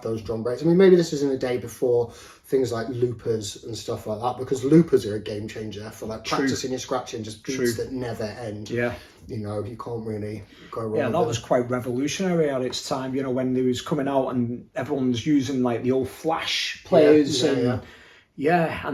those drum breaks. I mean, maybe this is in a day before things like loopers and stuff like that, because loopers are a game changer for like practicing your scratching, just beats that never end. Yeah, you know, you can't really go wrong. Yeah, that was quite revolutionary at its time. You know, when it was coming out and everyone's using like the old flash players and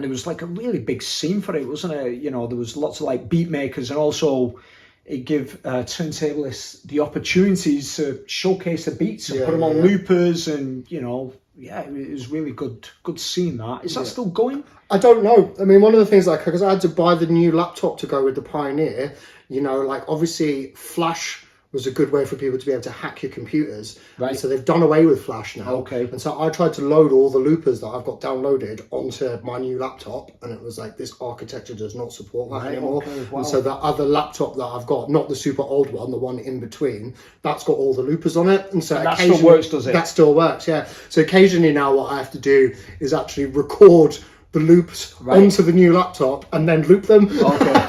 there was like a really big scene for it, wasn't it? You know, there was lots of like beat makers, and also it gave turntablists the opportunities to showcase the beats and put them on loopers, and you know, it was really good seeing that. Is that still going? I don't know. I mean, one of the things, like, because I had to buy the new laptop to go with the Pioneer, you know, like obviously Flash was a good way for people to be able to hack your computers. Right. And so they've done away with Flash now. Okay. And so I tried to load all the loopers that I've got downloaded onto my new laptop, and it was like, this architecture does not support that anymore. Okay. Wow. And so the other laptop that I've got, not the super old one, the one in between, that's got all the loopers on it. And so that still works, does it? That still works, yeah. So occasionally now what I have to do is actually record the loops onto the new laptop and then loop them. Okay.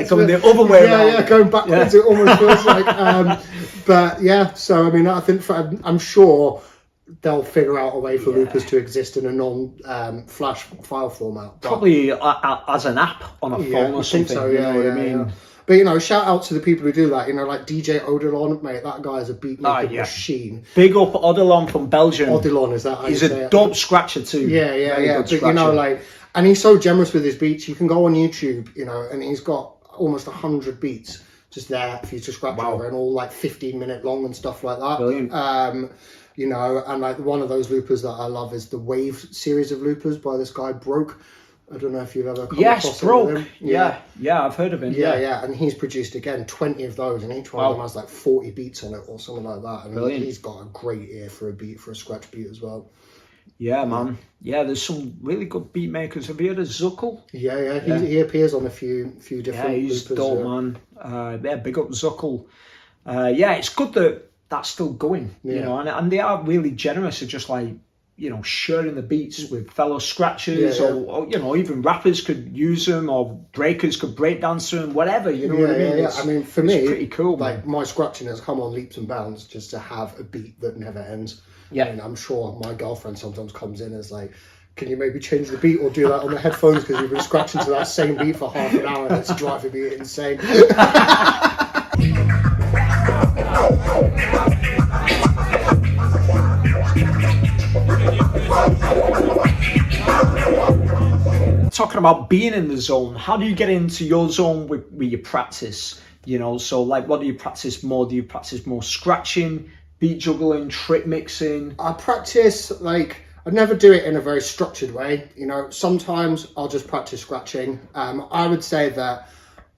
Going the other way around. Yeah, going backwards. It almost feels like. But yeah, so I mean, I think I'm sure they'll figure out a way for loopers to exist in a non-flash file format. Probably as an app on a phone or something. So, you know what I mean? Yeah. But, you know, shout out to the people who do that. You know, like DJ Odilon, mate, that guy is a beat making machine. Big up Odilon from Belgium. Odilon, is that how He's you say a it? dope scratcher too. Yeah. But, you know, like, and he's so generous with his beats. You can go on YouTube, you know, and he's got almost 100 beats just there for you to scratch over, and all like 15-minute long and stuff like that. Brilliant. You know, and like one of those loopers that I love is the Wave series of loopers by this guy Broke. I don't know if you've ever come across Broke. him. Yeah, I've heard of him. Yeah, and he's produced again 20 of those, and each one of them has like 40 beats on it or something like that. And Brilliant. He's got a great ear for a scratch beat as well. Yeah, man. Yeah, there's some really good beat makers. Have you heard of Zuckel? Yeah. He appears on a few different. Yeah, he's loopers, dope, man. Big up Zuckel. It's good that that's still going. You know, and they are really generous of just like, you know, sharing the beats with fellow scratchers, or you know, even rappers could use them, or breakers could break dance them, whatever. You know what I mean? I mean, for me, it's pretty cool. Like my scratching has come on leaps and bounds just to have a beat that never ends. Yeah, I mean, I'm sure my girlfriend sometimes comes in and is like, "Can you maybe change the beat or do that on the headphones because you've been scratching to that same beat for half an hour and it's driving me insane." Talking about being in the zone, how do you get into your zone with your practice? You know, so like, what do you practice more? Do you practice more scratching, beat juggling, trick mixing? I practice, like, I never do it in a very structured way. You know, sometimes I'll just practice scratching. I would say that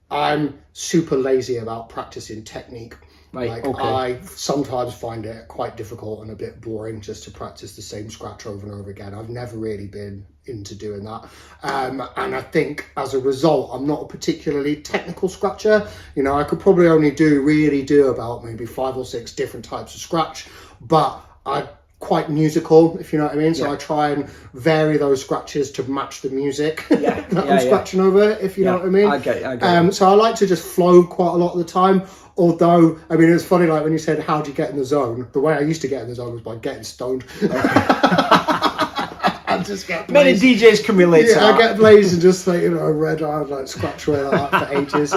I'm super lazy about practicing technique. Right, like, I sometimes find it quite difficult and a bit boring just to practice the same scratch over and over again. I've never really been into doing that. And I think as a result, I'm not a particularly technical scratcher. You know, I could probably only do about maybe 5 or 6 different types of scratch, but I'm quite musical, if you know what I mean. So I try and vary those scratches to match the music that I'm scratching over, if you know what I mean. I get it. So I like to just flow quite a lot of the time. Although, I mean, it's funny, like when you said, how do you get in the zone? The way I used to get in the zone was by getting stoned. I just get blazed. Many DJs can relate to that. I get blazed and just like, you know, red-eyed, like scratch away like that for ages.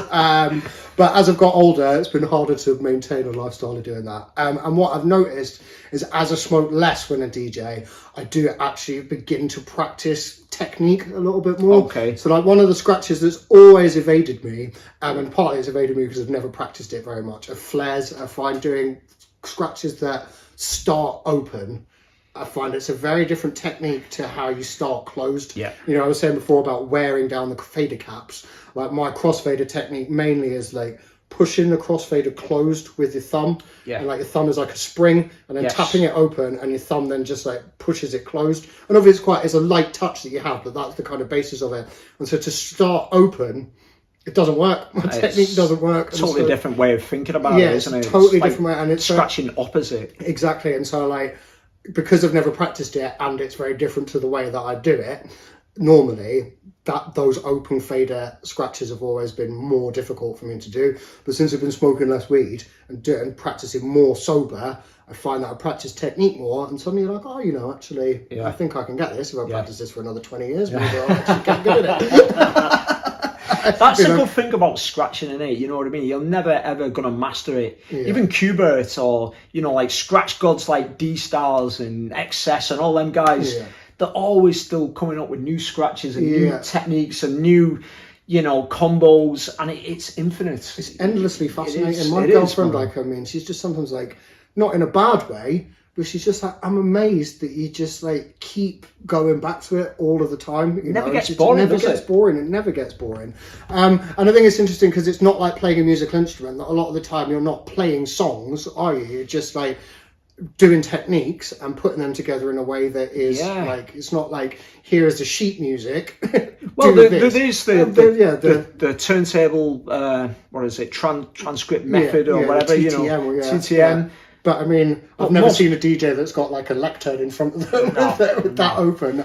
But as I've got older, it's been harder to maintain a lifestyle of doing that. And what I've noticed is as I smoke less when a DJ, I do actually begin to practice technique a little bit more. Okay. So like one of the scratches that's always evaded me, and partly it's evaded me because I've never practiced it very much, are flares. I find doing scratches that start open, I find it's a very different technique to how you start closed. Yeah. You know, I was saying before about wearing down the fader caps. Like my crossfader technique mainly is like pushing the crossfader closed with your thumb. Yeah. And like your thumb is like a spring, and then tapping it open, and your thumb then just like pushes it closed. And obviously it's a light touch that you have, but that's the kind of basis of it. And so to start open, it doesn't work. My technique doesn't work. Totally different way of thinking about it, isn't it? Totally different way, and it's scratching opposite. Exactly. And so like, because I've never practiced it and it's very different to the way that I do it normally, that those open fader scratches have always been more difficult for me to do. But since I've been smoking less weed and practicing more sober, I find that I practice technique more, and suddenly you're like, oh, you know, actually, I think I can get this. If I practice this for another 20 years, maybe I'll actually get good at it. That's a good thing about scratching, innit? You know what I mean? You're never ever gonna master it. Yeah. Even Qbert or, you know, like scratch gods like D-Stars and Excess and all them guys, they're always still coming up with new scratches and new techniques and new, you know, combos, and it's infinite. It's endlessly fascinating. My girlfriend, like, I mean, she's just sometimes like, not in a bad way, but she's just like, I'm amazed that you just like keep going back to it all of the time. It never gets boring, It never gets boring. It never gets boring. And I think it's interesting because it's not like playing a musical instrument. A lot of the time you're not playing songs, are you? You're just like doing techniques and putting them together in a way that is like, it's not like, here is the sheet music. Well, there's the turntable, what is it, transcript method or whatever, TTM, you know, TTM. But I mean, I've never seen a DJ that's got like a lectern in front of them with that open.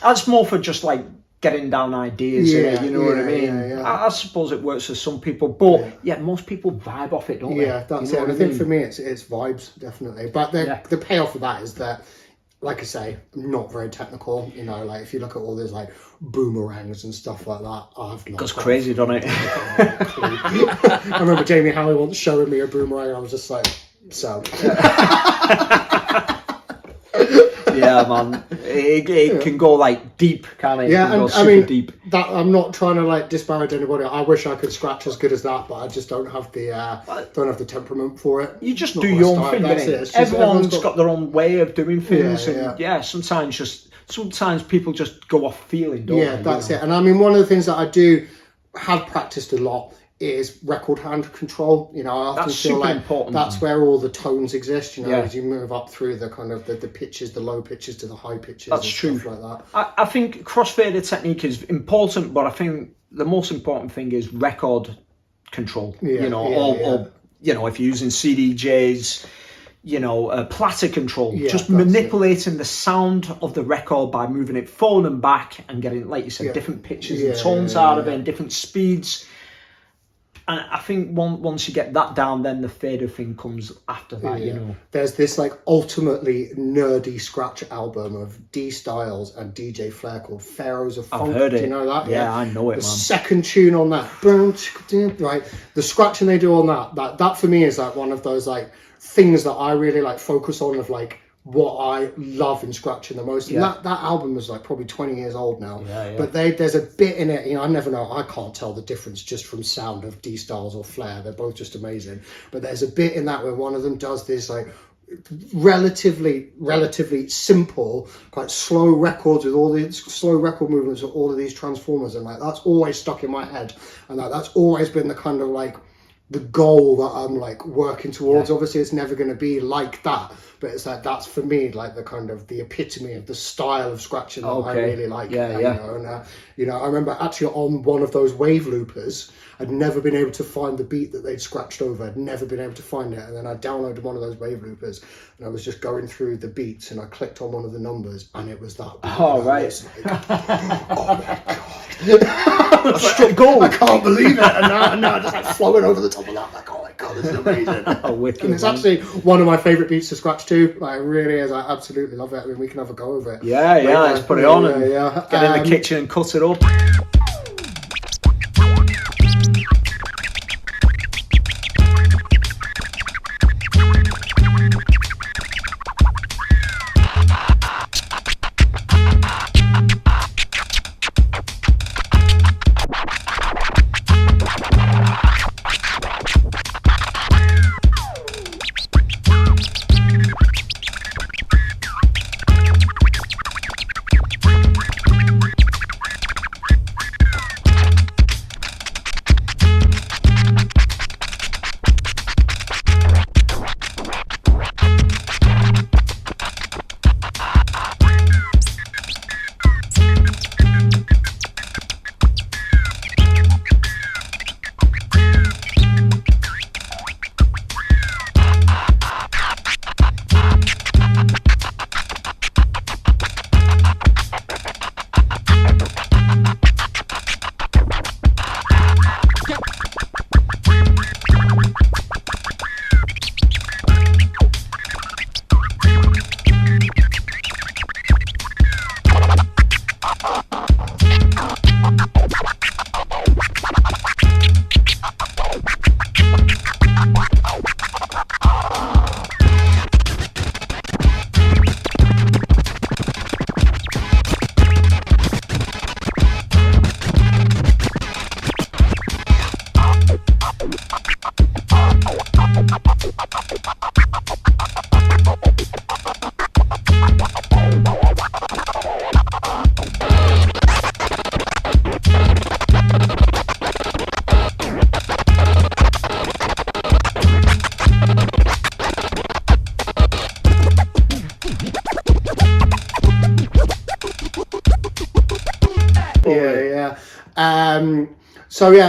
That's more for just like getting down ideas, you know what I mean? Yeah. I suppose it works for some people, but most people vibe off it, don't they? Yeah, that's it. And I think for me, it's vibes, definitely. But the payoff of that is that, like I say, I'm not very technical. You know, like if you look at all these like boomerangs and stuff like that, I've not. Goes crazy, doesn't it? I remember Jamie Howie once showing me a boomerang. I was just like, so. Yeah, man. It can go like deep, can't it? Yeah, it and super I mean, deep. That I'm not trying to like disparage anybody. I wish I could scratch as good as that, but I just don't have the temperament for it. You just Not do my your own style. thing, That's innit? it. It's just Everyone's got their own way of doing things, Yeah, and sometimes people just go off feeling, don't they? That's it. And I mean, one of the things that I do have practiced a lot is record hand control. You know, I often That's feel super like important. that's where all the tones exist. You know, as you move up through the kind of the pitches, the low pitches to the high pitches. That's and true. Stuff like that. I think crossfader technique is important, but I think the most important thing is record control. Or you know, if you're using CDJs, you know, platter control, just manipulating the sound of the record by moving it forward and back and getting, like you said, different pitches and tones out of it and different speeds. And I think once you get that down, then the fader thing comes after that, you know. There's this like ultimately nerdy scratch album of D Styles and DJ Flair called Pharaohs of Funk. I've heard it. Do you know that? Yeah, I know it, the man. second tune on that, right? The scratching they do on that for me is like one of those like things that I really like focus on of like what I love in scratching the most. And that album is like probably 20 years old now. But there's a bit in it, you know, I never know, I can't tell the difference just from sound of D Styles or Flair. They're both just amazing. But there's a bit in that where one of them does this like relatively simple, quite slow records with all these slow record movements with all of these transformers, and like that's always stuck in my head, and that's always been the kind of like the goal that I'm like working towards. Obviously it's never going to be like that, but it's like that's for me like the kind of the epitome of the style of scratching that I really like. You know, and I remember actually on one of those wave loopers, I'd never been able to find the beat that they'd scratched over. I'd never been able to find it, and then I downloaded one of those wave loopers and I was just going through the beats and I clicked on one of the numbers and it was that beat. Oh, right. Like, oh my god, I struck gold. I can't believe it. And now just like flowing over the top of that, like, oh my god, this is amazing. Wicked, and it's actually one of my favourite beats to scratch too. Like, it really is. I absolutely love it. I mean, we can have a go of it. Let's put it on and get in the kitchen and cut it up.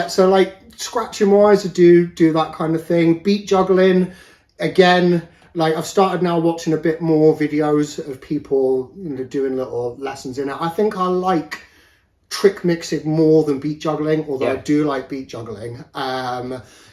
So like scratching wise, I do that kind of thing. Beat juggling, again, like I've started now watching a bit more videos of people, you know, doing little lessons in it. I think I like trick mixing more than beat juggling, although I do like beat juggling.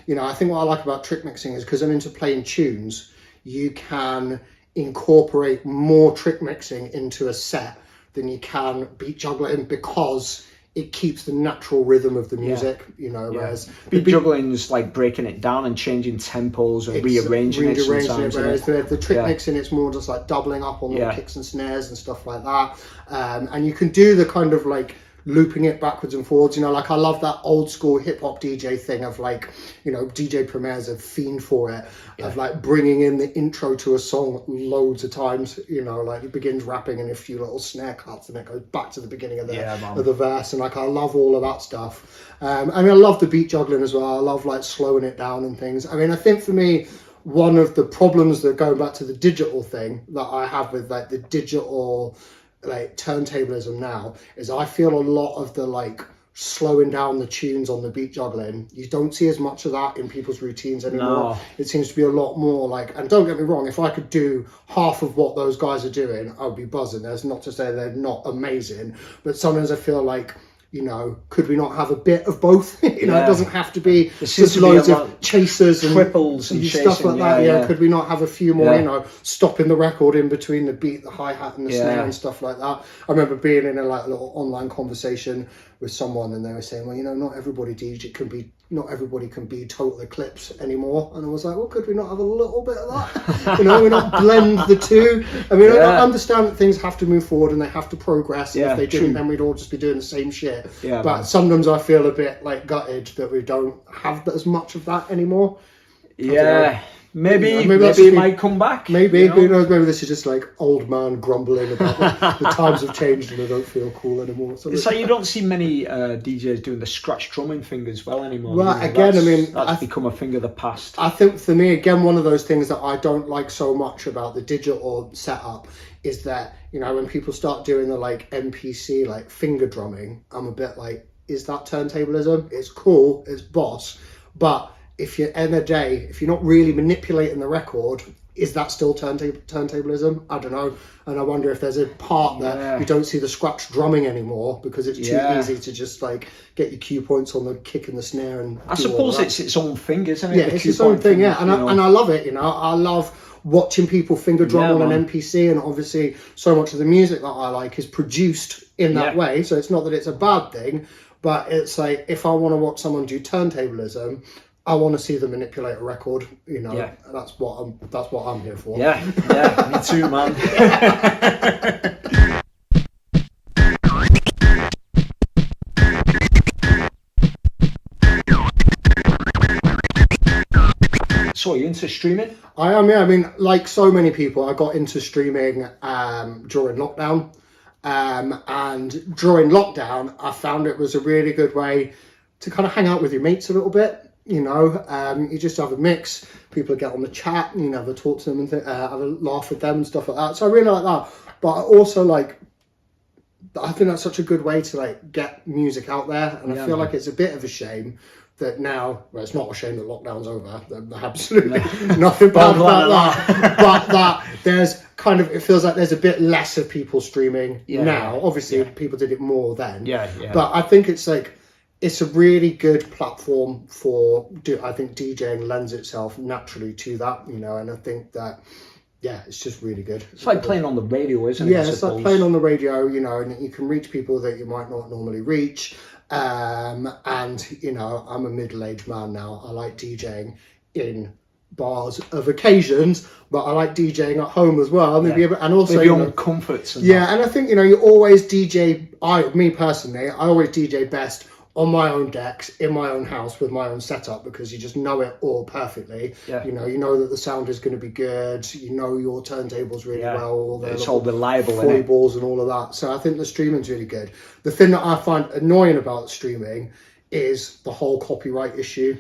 You know, I think what I like about trick mixing is because I'm into playing tunes, you can incorporate more trick mixing into a set than you can beat juggling, because it keeps the natural rhythm of the music, you know, whereas beat juggling is like breaking it down and changing tempos and rearranging it sometimes. Whereas the trick mixing, it's more just like doubling up on the kicks and snares and stuff like that. And you can do the kind of like looping it backwards and forwards, you know, like I love that old school hip hop DJ thing of like, you know, DJ Premier's a fiend for it, of like bringing in the intro to a song loads of times, you know, like it begins rapping and a few little snare cuts and it goes back to the beginning of the verse, and like I love all of that stuff. I mean, I love the beat juggling as well. I love like slowing it down and things. I mean, I think for me, one of the problems that, going back to the digital thing that I have with like the digital like turntablism now, is I feel a lot of the like slowing down the tunes on the beat juggling, you don't see as much of that in people's routines anymore. It seems to be a lot more like, and don't get me wrong, if I could do half of what those guys are doing, I'd be buzzing. There's not to say they're not amazing, but sometimes I feel like, you know, could we not have a bit of both? You know, it doesn't have to be just loads of chasers and triples and stuff like that. Could we not have a few more, you know, stopping the record in between the beat, the hi-hat and the snare and stuff like that? I remember being in a like little online conversation with someone and they were saying, well, you know, not everybody can be Total Eclipse anymore. And I was like, well, could we not have a little bit of that? You know, we not blend the two. I mean, I understand that things have to move forward and they have to progress. And if they didn't, then we'd all just be doing the same shit. But sometimes I feel a bit like gutted that we don't have as much of that anymore. Maybe it might come back. Maybe, you know? Who knows, maybe this is just like old man grumbling about the times have changed and I don't feel cool anymore. So it's like you don't see many DJs doing the scratch drumming thing as well anymore. Right, you know, again, that's become a thing of the past. I think for me, again, one of those things that I don't like so much about the digital setup is that, you know, when people start doing the like MPC, like finger drumming, I'm a bit like, is that turntablism? It's cool, it's boss, but if you're in a day, if you're not really manipulating the record, is that still turntablism? I don't know. And I wonder if there's a part that you don't see the scratch drumming anymore because it's too easy to just like get your cue points on the kick and the snare. And I suppose it's its own thing, isn't it? Yeah, it's its own thing, and I love it, you know. I love watching people finger drum on an MPC, and obviously so much of the music that I like is produced in that way, so it's not that it's a bad thing, but it's like, if I want to watch someone do turntablism, I want to see them manipulate a record, you know. That's what I'm here for. Me too, man. So are you into streaming? I am, yeah. I mean, like so many people, I got into streaming during lockdown. And during lockdown, I found it was a really good way to kind of hang out with your mates a little bit. You know, you just have a mix. People get on the chat, you know, have a talk to them and have a laugh with them and stuff like that. So I really like that. But I also like, I think that's such a good way to like get music out there. And I feel like it's a bit of a shame that now, well, it's not a shame that lockdown's over. Absolutely nothing bad about that. But that there's kind of, it feels like there's a bit less of people streaming now. Obviously, people did it more then. But I think it's like, it's a really good platform for, I think DJing lends itself naturally to that, you know, and I think that, it's just really good. It's like playing on the radio, isn't it? Yeah, it's like playing on the radio, you know, and you can reach people that you might not normally reach. And, you know, I'm a middle-aged man now. I like DJing in bars of occasions, but I like DJing at home as well. And also your own comforts. And and I think, you know, you always DJ, me personally, I always DJ best on my own decks, in my own house, with my own setup, because you just know it all perfectly. You know that the sound is going to be good. You know your turntables really well. It's all reliable, foibles and all of that. So I think the streaming's really good. The thing that I find annoying about streaming is the whole copyright issue.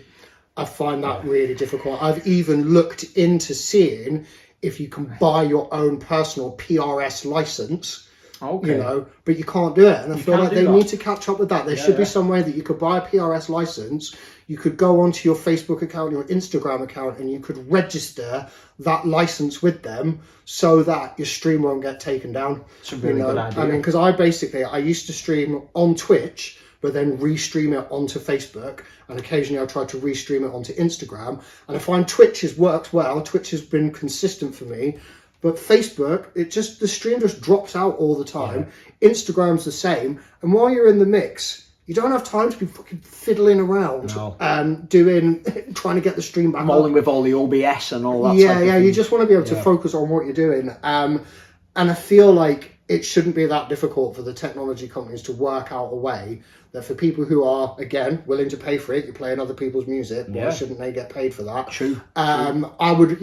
I find that really difficult. I've even looked into seeing if you can buy your own personal PRS license Okay. You know, but you can't do it. And I feel like they need to catch up with that. There should be some way that you could buy a PRS license, you could go onto your Facebook account, your Instagram account, and you could register that license with them so that your stream won't get taken down. It's a really good idea. I mean, because I used to stream on Twitch, but then restream it onto Facebook, and occasionally I try to restream it onto Instagram. And I find Twitch works well. Twitch has been consistent for me. But Facebook, the stream just drops out all the time. Yeah. Instagram's the same. And while you're in the mix, you don't have time to be fucking fiddling around, trying to get the stream back Mulling with all the OBS and all that. Yeah, you just want to be able to focus on what you're doing. And I feel like it shouldn't be that difficult for the technology companies to work out a way that for people who are, again, willing to pay for it, you're playing other people's music, why shouldn't they get paid for that? True. I would,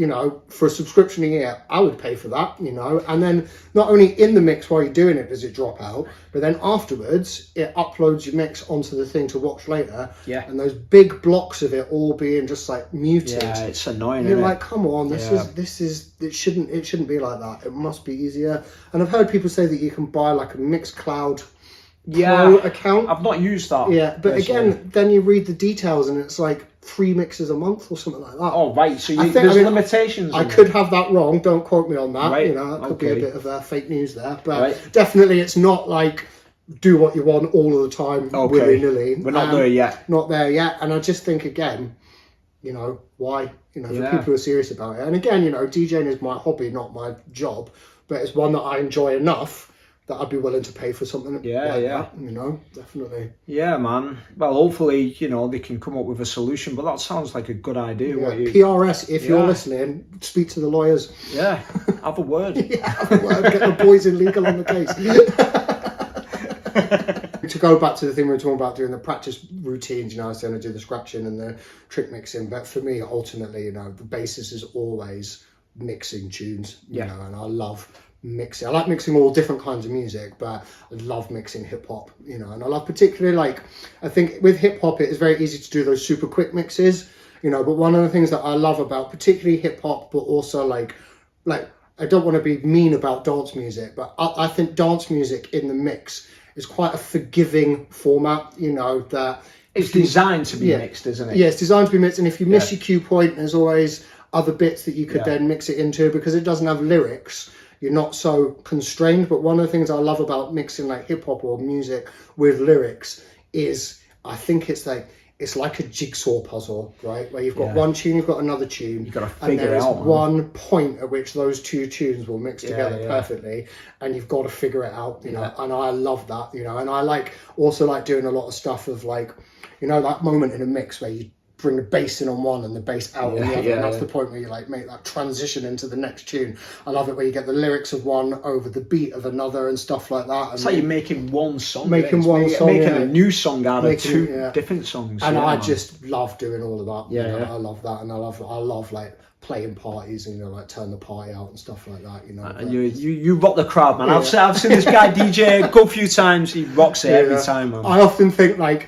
for a subscription a year, I would pay for that, and then not only in the mix while you're doing it does it drop out, but then afterwards it uploads your mix onto the thing to watch later. Yeah. And those big blocks of it all being just like muted. Yeah, it's annoying. And you're like, come on, it shouldn't be like that. It must be easier. And I've heard people say that you can buy like a Mixcloud Pro account. I've not used that. Yeah, but again, then you read the details and it's like 3 mixes a month or something like that. Oh, right. So there's limitations. I could have that wrong. Don't quote me on that. Right. That could be a bit of fake news there. But definitely it's not like do what you want all of the time willy-nilly. We're not there yet. Not there yet. And I just think, again, why? For people who are serious about it. And again, DJing is my hobby, not my job. But it's one that I enjoy enough that I'd be willing to pay for something like that, definitely. Yeah, man. Well, hopefully, they can come up with a solution, but that sounds like a good idea. Yeah. PRS, if you're listening, speak to the lawyers. Yeah, have a word. Have a word, get the boys in legal on the case. To go back to the thing we were talking about doing the practice routines, I was going to do the scratching and the trick mixing, but for me, ultimately, the basis is always mixing tunes, and I love mixing. I like mixing all different kinds of music, but I love mixing hip hop, and I love particularly I think with hip hop it is very easy to do those super quick mixes, but one of the things that I love about particularly hip hop, but also like I don't want to be mean about dance music, but I think dance music in the mix is quite a forgiving format, that it's designed to be mixed, isn't it? Yeah, it's designed to be mixed, and if you miss your cue point, there's always other bits that you could then mix it into, because it doesn't have lyrics. You're not so constrained. But one of the things I love about mixing like hip hop or music with lyrics is I think it's like a jigsaw puzzle, right? Where you've got one tune, you've got another tune, you've got to figure and there is it out, one point at which those two tunes will mix together perfectly, and you've got to figure it out, and I love that, and I also like doing a lot of stuff of that moment in a mix where you bring the bass in on one and the bass out on the other, and that's the point where you make that transition into the next tune. I love it where you get the lyrics of one over the beat of another and stuff like that. It's like you're making one song. Making a new song out of two different songs. And I just love doing all of that. I love that, and I love playing parties and turn the party out and stuff like that. And you rock the crowd, man. I've seen this guy DJ go a few times. He rocks it every time, man. I often think I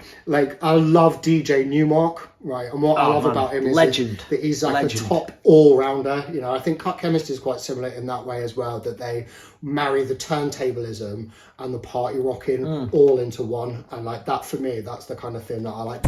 love DJ Newmark. Right, and what I love about him is that he's a top all-rounder. I think Cut Chemist is quite similar in that way as well, that they marry the turntablism and the party rocking all into one. And that, for me, that's the kind of thing that I like.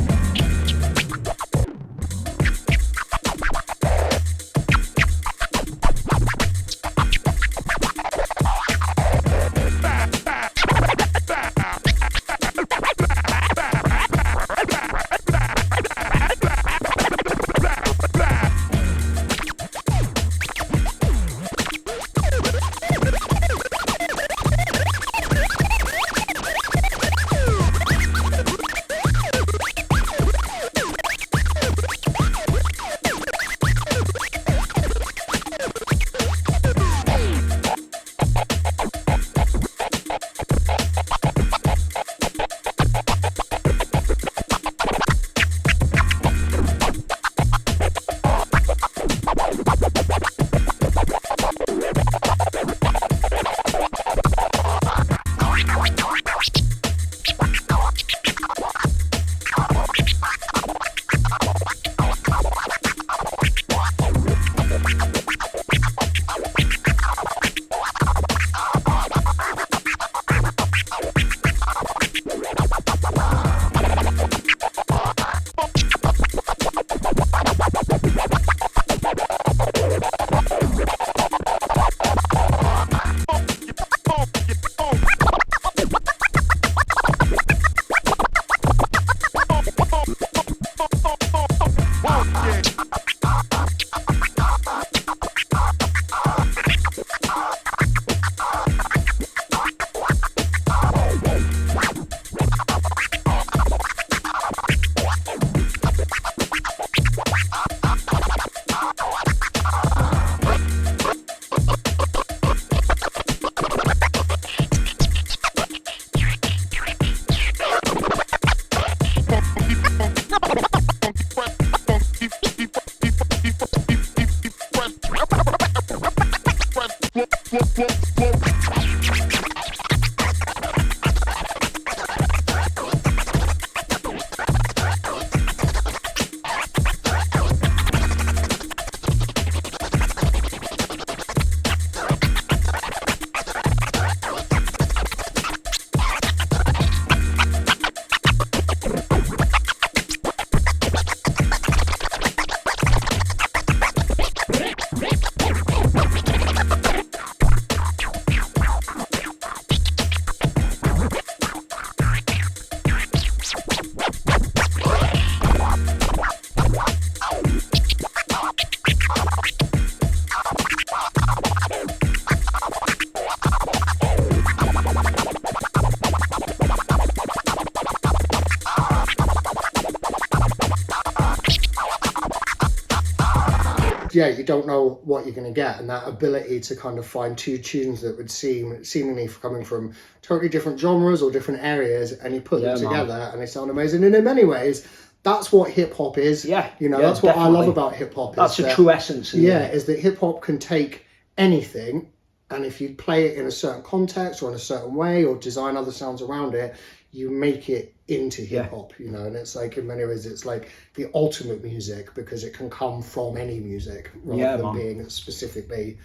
you don't know what you're going to get, and that ability to kind of find two tunes that would seemingly coming from totally different genres or different areas, and you put them together and they sound amazing. And in many ways, that's what hip hop is. Yeah, that's what I love about hip hop. That's a true essence. Is that hip hop can take anything, and if you play it in a certain context or in a certain way or design other sounds around it, you make it into hip hop, and it's like, in many ways, it's like the ultimate music because it can come from any music rather than being specifically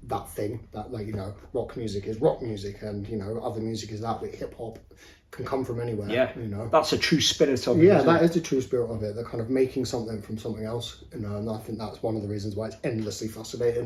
that thing that, like, rock music is rock music and, other music is that, but hip hop can come from anywhere. That's a true spirit of it. That is the true spirit of it. They're kind of making something from something else, and I think that's one of the reasons why it's endlessly fascinating.